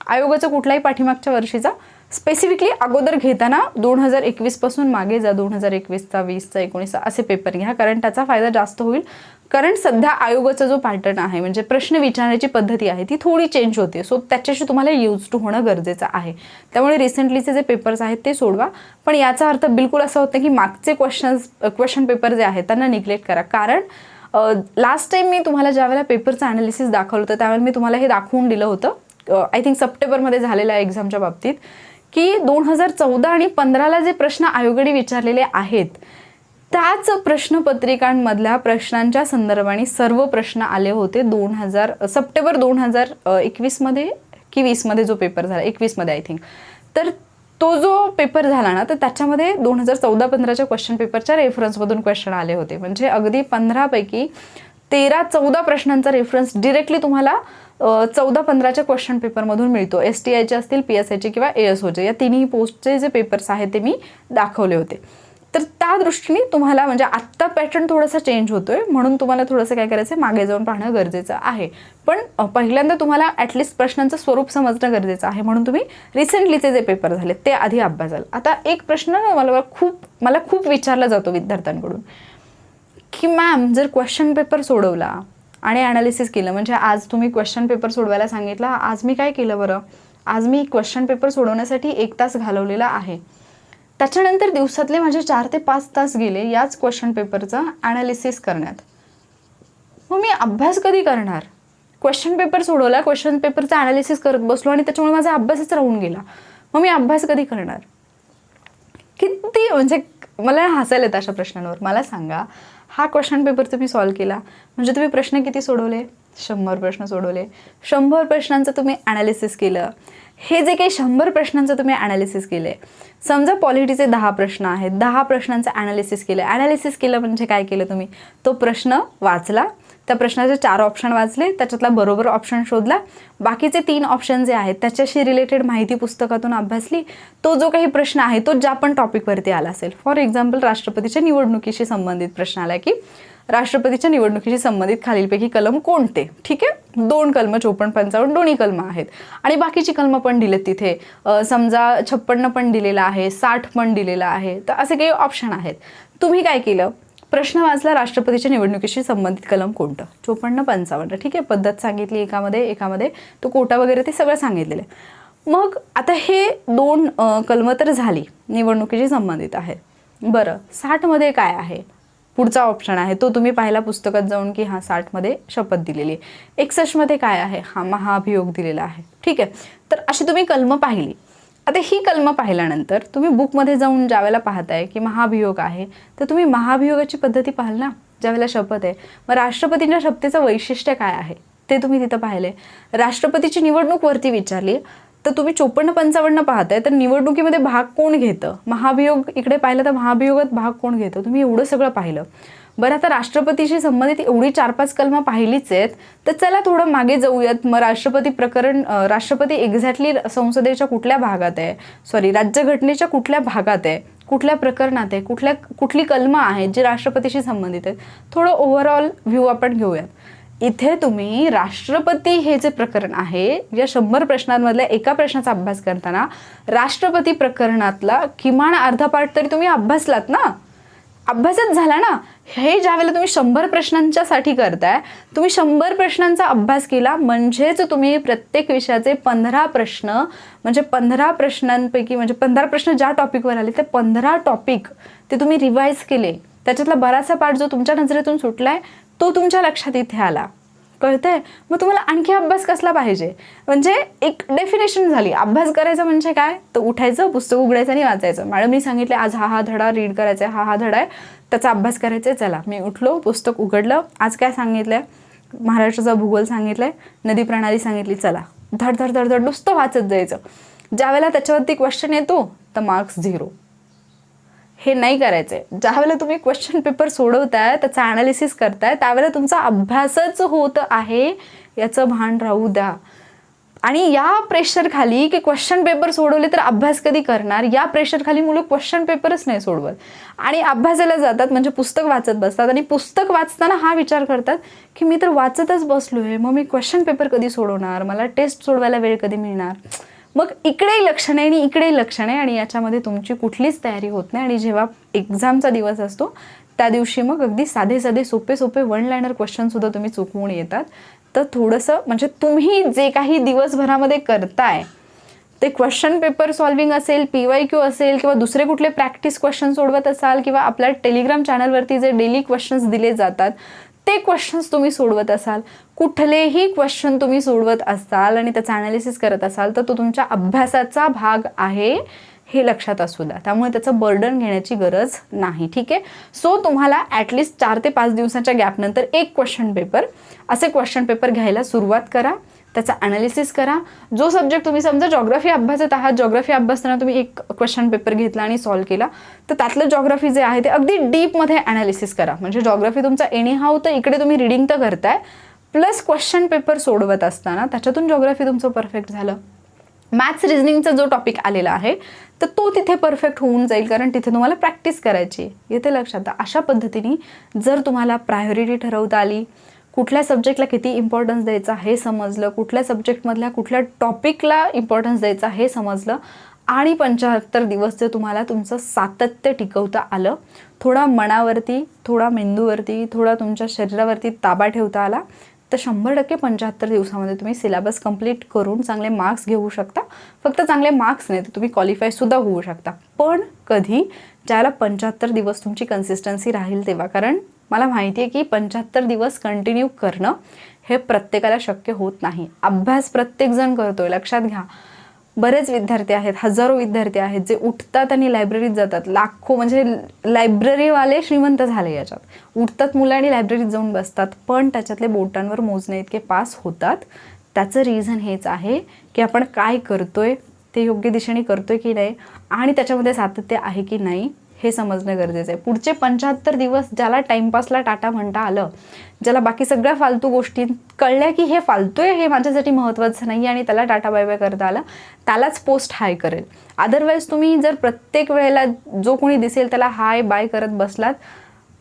आयोगाचा कुठलाही पाठीमागच्या वर्षीचा स्पेसिफिकली अगोदर घेताना 2021पासून मागे जा, 2021चा, 20चा, 19चा असे पेपर घ्या, कारण त्याचा फायदा जास्त होईल. कारण सध्या आयोगाचा जो पॅटर्न आहे, म्हणजे प्रश्न विचारण्याची पद्धती आहे, ती थोडी चेंज होते. सो त्याच्याशी तुम्हाला यूज टू होणं गरजेचं आहे. त्यामुळे रिसेंटलीचे जे पेपर्स आहेत ते सोडवा. पण याचा अर्थ बिलकुल असा होता की मागचे क्वेश्चन पेपर जे आहेत त्यांना निग्लेक्ट करा. कारण लास्ट टाइम मी तुम्हाला ज्यावेळेला पेपरचं ॲनालिसिस दाखवलं होतं त्यावेळेला मी तुम्हाला हे दाखवून दिलं होतं, आय थिंक सप्टेंबरमध्ये झालेल्या एक्झामच्या बाबतीत, की 2014 आणि 15ला जे प्रश्न आयोगाने विचारलेले आहेत त्याच प्रश्नपत्रिकांमधल्या प्रश्नांच्या संदर्भाने सर्व प्रश्न आले होते. सप्टेंबर 2021मध्ये की 20मध्ये जो पेपर झाला, 21मध्ये आय थिंक. तर तो जो पेपर झाला ना, तर त्याच्यामध्ये 2014-15च्या क्वेश्चन पेपरच्या रेफरन्समधून क्वेश्चन आले होते. म्हणजे अगदी 15पैकी 13-14 प्रश्नांचा रेफरन्स डिरेक्टली तुम्हाला 14-15च्या क्वेश्चन पेपरमधून मिळतो. STIचे असतील, PSIचे किंवा ASOचे, या तिन्ही पोस्टचे जे पेपर्स आहेत ते मी दाखवले होते. तर त्या दृष्टीने तुम्हाला म्हणजे आत्ता पॅटर्न थोडासा चेंज होतोय, म्हणून तुम्हाला थोडंसं काय करायचं आहे, मागे जाऊन पाहणं गरजेचं आहे. पण पहिल्यांदा तुम्हाला ॲटलिस्ट प्रश्नांचं स्वरूप समजणं गरजेचं आहे. म्हणून तुम्ही रिसेंटलीचे जे पेपर झाले ते आधी अभ्यासाल. आता एक प्रश्न मला खूप विचारला जातो विद्यार्थ्यांकडून, की मॅम जर क्वेश्चन पेपर सोडवला आणि ॲनालिसिस केलं, म्हणजे आज तुम्ही क्वेश्चन पेपर सोडवायला सांगितला, आज मी काय केलं बरं, आज मी क्वेश्चन पेपर सोडवण्यासाठी 1 तास घालवलेला आहे, त्याच्यानंतर दिवसातले माझे 4 ते 5 तास गेले याच क्वेश्चन पेपरचं ॲनालिसिस करण्यात. मग मी अभ्यास कधी करणार? क्वेश्चन पेपर सोडवला, क्वेश्चन पेपरचं ॲनालिसिस करत बसलो आणि त्याच्यामुळे माझा अभ्यासच राहून गेला. मग मी अभ्यास कधी करणार? किती म्हणजे मला हसायला येतं अशा प्रश्नांवर. मला सांगा, हा क्वेश्चन पेपर तुम्ही सॉल्व्ह केला म्हणजे तुम्ही प्रश्न किती सोडवले? 100 प्रश्न सोडवले. 100 प्रश्नांचं तुम्ही ॲनालिसिस केलं. हे जे काही 100 प्रश्नांचं तुम्ही ॲनालिसिस केलं आहे, समजा पॉलिटीचे 10 प्रश्न आहेत, 10 प्रश्नांचं ॲनालिसिस केलं. ॲनालिसिस केलं म्हणजे काय केलं तुम्ही? तो प्रश्न वाचला, त्या प्रश्नाचे 4 ऑप्शन वाचले, त्याच्यातला बरोबर ऑप्शन शोधला, बाकीचे 3 ऑप्शन जे आहेत त्याच्याशी रिलेटेड माहिती पुस्तकातून अभ्यासली. तो जो काही प्रश्न आहे तो ज्या पण टॉपिकवरती आला असेल, फॉर एक्झाम्पल राष्ट्रपतीच्या निवडणुकीशी संबंधित प्रश्न आला की राष्ट्रपतीच्या निवडणुकीशी संबंधित खालीलपैकी कलम कोणते? ठीक आहे, 2 कलम 54-55 दोन्ही कलम आहेत आणि बाकीची कलमं पण दिलेत तिथे. समजा 56 पण दिलेला आहे, 60 पण दिलेला आहे. तर असे काही ऑप्शन आहेत. तुम्ही काय केलं? प्रश्न वाचला, राष्ट्रपतीच्या निवडणुकीशी संबंधित कलम कोणतं? 54-55. ठीक आहे, पद्धत सांगितली एकामध्ये तो कोटा वगैरे ते सगळं सांगितलेलं आहे. मग आता हे 2 कलमं तर झाली, निवडणुकीशी संबंधित आहेत. बरं, 60मध्ये काय आहे? पुढचा ऑप्शन आहे तो तुम्ही पाहिला पुस्तकात जाऊन की हां 60मध्ये शपथ दिलेली आहे. 61मध्ये काय आहे? हा महाभियोग दिलेला आहे. ठीक आहे, तर अशी तुम्ही कलमं पाहिली. आता ही कलमं पाहिल्यानंतर तुम्ही बुकमध्ये जाऊन ज्यावेळेला पाहताय की महाभियोग आहे, तर तुम्ही महाभियोगाची पद्धती पाहाल ना, ज्यावेळेला शपथ आहे. मग राष्ट्रपतींच्या शपथेचं वैशिष्ट्य काय आहे ते तुम्ही तिथं पाहिले. राष्ट्रपतीची निवडणूक वरती विचारली, तर तुम्ही 54-55 पाहताय, तर निवडणुकीमध्ये भाग कोण घेतं? महाभियोग इकडे पाहिलं तर महाभियोगात भाग कोण घेतं? तुम्ही एवढं सगळं पाहिलं. बरं, आता राष्ट्रपतीशी संबंधित एवढी 4-5 कलमं पाहिलीच आहेत, तर चला थोडं मागे जाऊयात. मग राष्ट्रपती एक्झॅक्टली संसदेच्या कुठल्या भागात आहे, राज्यघटनेच्या कुठल्या भागात आहे, कुठल्या प्रकरणात आहे, कुठली कलमं आहेत जी राष्ट्रपतीशी संबंधित आहेत, थोडं ओव्हरऑल व्ह्यू आपण घेऊयात. इथे तुम्ही राष्ट्रपती हे जे प्रकरण आहे, या 100 प्रश्नांमधल्या एका प्रश्नाचा अभ्यास करताना राष्ट्रपती प्रकरणातला किमान अर्धा पार्ट तरी तुम्ही अभ्यासलात ना, अभ्यासच झाला ना. हे ज्यावेळेला तुम्ही 100 प्रश्नांच्यासाठी करताय, तुम्ही 100 प्रश्नांचा अभ्यास केला म्हणजेच तुम्ही प्रत्येक विषयाचे 15 प्रश्न, म्हणजे 15 प्रश्नांपैकी म्हणजे 15 प्रश्न ज्या टॉपिकवर आले ते 15 टॉपिक ते तुम्ही रिवाईज केले. त्याच्यातला बराचसा पार्ट जो तुमच्या नजरेतून सुटलाय तो तुमच्या लक्षात इथे आला. कळतंय? मग तुम्हाला आणखी अभ्यास कसला पाहिजे? म्हणजे एक डेफिनेशन झाली. अभ्यास करायचं म्हणजे काय? तर उठायचं, पुस्तक उघडायचं आणि वाचायचं. मॅडमनी सांगितले आज हा धडा रीड करायचा आहे, हा धडा आहे, त्याचा अभ्यास करायचा आहे. चला, मी उठलो, पुस्तक उघडलं. आज काय सांगितलंय? महाराष्ट्राचा भूगोल सांगितलंय, नदी प्रणाली सांगितली. चला, धड धड धड धड नुसतं वाचत जायचं. ज्यावेळेला त्याच्यावरती क्वेश्चन येतो तर मार्क्स 0. हे नाही करायचंय. ज्यावेळेला तुम्ही क्वेश्चन पेपर सोडवताय, त्याचा ॲनालिसिस करताय, त्यावेळेला तुमचा अभ्यासच होत आहे याचं भान राहू द्या. आणि या प्रेशर खाली की क्वेश्चन पेपर सोडवले तर अभ्यास कधी करणार, या प्रेशर खाली मुलं क्वेश्चन पेपरच नाही सोडवत आणि अभ्यासाला जातात, म्हणजे पुस्तक वाचत बसतात. आणि पुस्तक वाचताना हा विचार करतात की मी तर वाचतच बसलोय, मग मी क्वेश्चन पेपर कधी सोडवणार, मला टेस्ट सोडवायला वेळ कधी मिळणार. मग इकडेही लक्ष नाही आणि इकडेही लक्ष नाही आणि याच्यामध्ये तुमची कुठलीच तयारी होत नाही. आणि जेव्हा एक्झामचा दिवस असतो त्या दिवशी मग अगदी साधे साधे सोपे सोपे वन लायनर क्वेश्चनसुद्धा तुम्ही चुकवून येतात. तर थोडंसं म्हणजे तुम्ही जे काही दिवसभरामध्ये करताय ते क्वेश्चन पेपर सॉल्विंग असेल, PYQ असेल किंवा दुसरे कुठले प्रॅक्टिस क्वेश्चन सोडवत असाल किंवा आपल्या टेलिग्राम चॅनलवरती जे डेली क्वेश्चन्स दिले जातात ते क्वेश्चन्स तुम्ही सोडवत असाल, कुठलेही क्वेश्चन तुम्ही सोडवत असाल आणि त्याचं ॲनालिसिस करत असाल तर तो तुमच्या अभ्यासाचा भाग आहे हे लक्षात असू द्या. त्यामुळे त्याचं बर्डन घेण्याची गरज नाही. ठीक आहे. सो तुम्हाला ॲटलिस्ट 4 ते 5 दिवसाच्या गॅपनंतर एक क्वेश्चन पेपर असे क्वेश्चन पेपर घ्यायला सुरुवात करा. त्याचा ॲनालिसिस करा. जो सब्जेक्ट तुम्ही समजा जॉग्राफी अभ्यासत आहात, जॉग्राफी अभ्यासताना तुम्ही एक क्वेश्चन पेपर घेतला आणि सॉल्व्ह केला तर त्यातलं जॉग्राफी जे आहे ते अगदी डीपमध्ये ॲनालिसिस करा. म्हणजे जॉग्राफी तुमचा एनी हाव तर इकडे तुम्ही रिडिंग तर करताय प्लस क्वेश्चन पेपर सोडवत असताना त्याच्यातून जॉग्राफी तुमचं परफेक्ट झालं. मॅथ्स रिझनिंगचा जो टॉपिक आलेला आहे तर तो तिथे परफेक्ट होऊन जाईल कारण तिथे तुम्हाला प्रॅक्टिस करायची. येते लक्षात. अशा पद्धतीने जर तुम्हाला प्रायोरिटी ठरवता आली, कुठल्या सब्जेक्टला किती इम्पॉर्टन्स द्यायचा हे समजलं, कुठल्या सब्जेक्टमधल्या कुठल्या टॉपिकला इम्पॉर्टन्स द्यायचा हे समजलं आणि 75 दिवस जर तुम्हाला तुमचं सातत्य टिकवता आलं, थोडा मनावरती, थोडा मेंदूवरती, थोडा तुमच्या शरीरावरती ताबा ठेवता आला तर 100% 75 दिवसामध्ये तुम्ही सिलेबस कंप्लीट करून चांगले मार्क्स घेऊ शकता. फक्त चांगले मार्क्स नाही तर तुम्ही क्वालिफायसुद्धा होऊ शकता. पण कधी ज्याला 75 दिवस तुमची कन्सिस्टन्सी राहील तेव्हा. कारण मला माहिती आहे की 75 दिवस कंटिन्यू करणं हे प्रत्येकाला शक्य होत नाही. अभ्यास प्रत्येकजण करतोय लक्षात घ्या. बरेच विद्यार्थी आहेत, हजारो विद्यार्थी आहेत जे उठतात आणि लायब्ररीत जातात. लाखो म्हणजे लायब्ररीवाले श्रीमंत झाले याच्यात. उठतात मुलं आणि लायब्ररीत जाऊन बसतात पण त्याच्यातले बोटांवर मोजणे इतके पास होतात. त्याचं रिझन हेच आहे की आपण काय करतोय ते योग्य दिशेने करतोय की नाही आणि त्याच्यामध्ये सातत्य आहे की नाही हे समजणं गरजेचं आहे. पुढचे 75 दिवस ज्याला टाईमपासला टाटा म्हणता आलं, ज्याला बाकी सगळ्या फालतू गोष्टी कळल्या की हे फालतू आहे, हे माझ्यासाठी महत्त्वाचं नाही आणि त्याला टाटा बाय बाय करता आलं, त्यालाच पोस्ट हाय करेल. अदरवाईज तुम्ही जर प्रत्येक वेळेला जो कोणी दिसेल त्याला हाय बाय करत बसलात,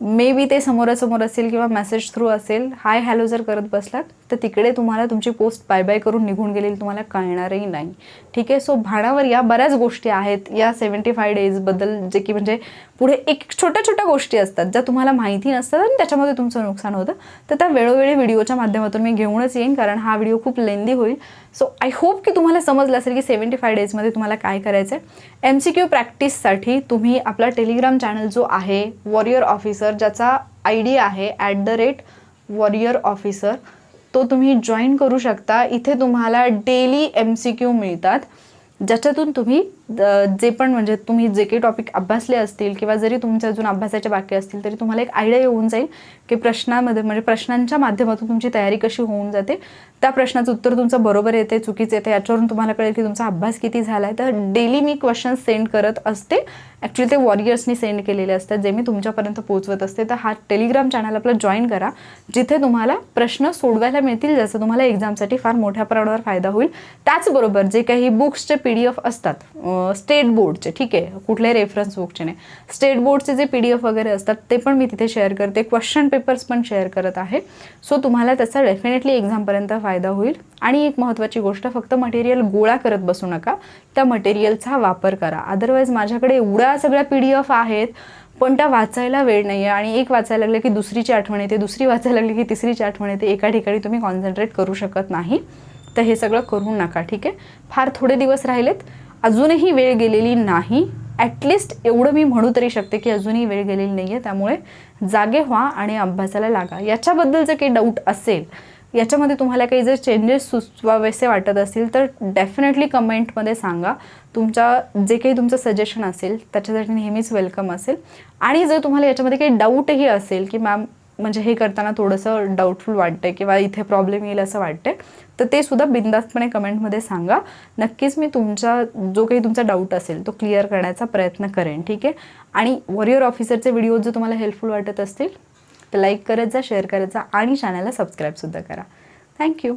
मे बी ते समोरासमोर असेल किंवा मेसेज थ्रू असेल, हाय हॅलो जर करत बसलात तर तिकडे तुम्हाला तुमची पोस्ट बाय बाय करून निघून गेलेली तुम्हाला कळणारही नाही. ठीक आहे. सो भानावर या बऱ्याच गोष्टी आहेत या 75 डेजबद्दल जे की म्हणजे पुढे एक छोट्या छोट्या गोष्टी असतात ज्या तुम्हाला माहिती नसतात आणि त्याच्यामध्ये तुमचं नुकसान होतं. तर त्या वेळोवेळी व्हिडिओच्या माध्यमातून मी घेऊनच येईन कारण हा व्हिडिओ खूप लेंदी होईल. सो आय होप की तुम्हाला समजलं असेल की 75 डेजमध्ये तुम्हाला काय करायचं आहे. MCQ प्रॅक्टिससाठी तुम्ही आपला टेलिग्राम चॅनल जो आहे वॉरियर ऑफिसर, ज्याचा ID आहे @warrior officer, तो तुम्ही जॉईन करू शकता. इथे तुम्हाला डेली MCQ मिळतात ज्याच्यातून तुम्ही जे पण म्हणजे तुम्ही जे काही टॉपिक अभ्यासले असतील किंवा जरी तुमच्या अजून अभ्यासाचे बाकी असतील तरी तुम्हाला एक आयडिया येऊन जाईल की प्रश्नामध्ये म्हणजे प्रश्नांच्या माध्यमातून तुमची तयारी कशी होऊन जाते. त्या प्रश्नाचं उत्तर तुमचं बरोबर येते चुकीचं येते याच्यावरून तुम्हाला कळेल की तुमचा अभ्यास किती झाला आहे. तर डेली मी क्वेश्चन्स सेंड करत असते. ॲक्च्युली ते वॉरियर्सनी सेंड केलेले असतात जे मी तुमच्यापर्यंत पोहोचवत असते. तर हा टेलिग्राम चॅनल आपलं जॉईन करा जिथे तुम्हाला प्रश्न सोडवायला मिळतील ज्याचा तुम्हाला एक्झामसाठी फार मोठ्या प्रमाणावर फायदा होईल. त्याचबरोबर जे काही बुक्सचे PDF असतात स्टेट बोर्डचे, ठीक आहे, कुठल्याही रेफरन्स बुकचे नाही, स्टेट बोर्डचे जे PDF वगैरे असतात ते पण मी तिथे शेअर करते. क्वेश्चन पेपर्स पण शेअर करत आहे. सो तुम्हाला त्याचा डेफिनेटली एक्झामपर्यंत फायदा होईल. आणि एक महत्त्वाची गोष्ट, फक्त मटेरियल गोळा करत बसू नका, त्या मटेरियलचा वापर करा. अदरवाईज माझ्याकडे एवढ्या सगळ्या PDF आहेत पण त्या वाचायला वेळ नाही आहे आणि एक वाचायला लागलं की दुसरीची आठवण येते, दुसरी वाचायला लागली की तिसरीची आठवण येते, एका ठिकाणी तुम्ही कॉन्सन्ट्रेट करू शकत नाही. तर हे सगळं करू नका. ठीक आहे. फार थोडे दिवस राहिलेत, अजूनही वेळ गेलेली नाही. ॲटलिस्ट एवढं मी म्हणू तरी शकते की अजूनही वेळ गेलेली नाही आहे. त्यामुळे जागे व्हा आणि अभ्यासाला लागा. याच्याबद्दल जर काही डाऊट असेल, याच्यामध्ये तुम्हाला काही जर चेंजेस सुचवावेसे वाटत असतील तर डेफिनेटली कमेंटमध्ये सांगा. जे काही तुमचं सजेशन असेल त्याच्यासाठी नेहमीच वेलकम असेल. आणि जर तुम्हाला याच्यामध्ये काही डाऊटही असेल की मॅम म्हणजे हे करताना थोडंसं डाऊटफुल वाटतंय किंवा इथे प्रॉब्लेम येईल असं वाटतंय तर ते सुद्धा बिनधास्तपणे कमेंटमध्ये सांगा. नक्कीच मी जो काही तुमचा डाऊट असेल तो क्लिअर करण्याचा प्रयत्न करेन. ठीक आहे. आणि वॉरियर ऑफिसरचे व्हिडिओ जर तुम्हाला हेल्पफुल वाटत असतील तर लाईक करत जा, शेअर करत जा आणि चॅनलला सबस्क्राईबसुद्धा करा. थँक्यू.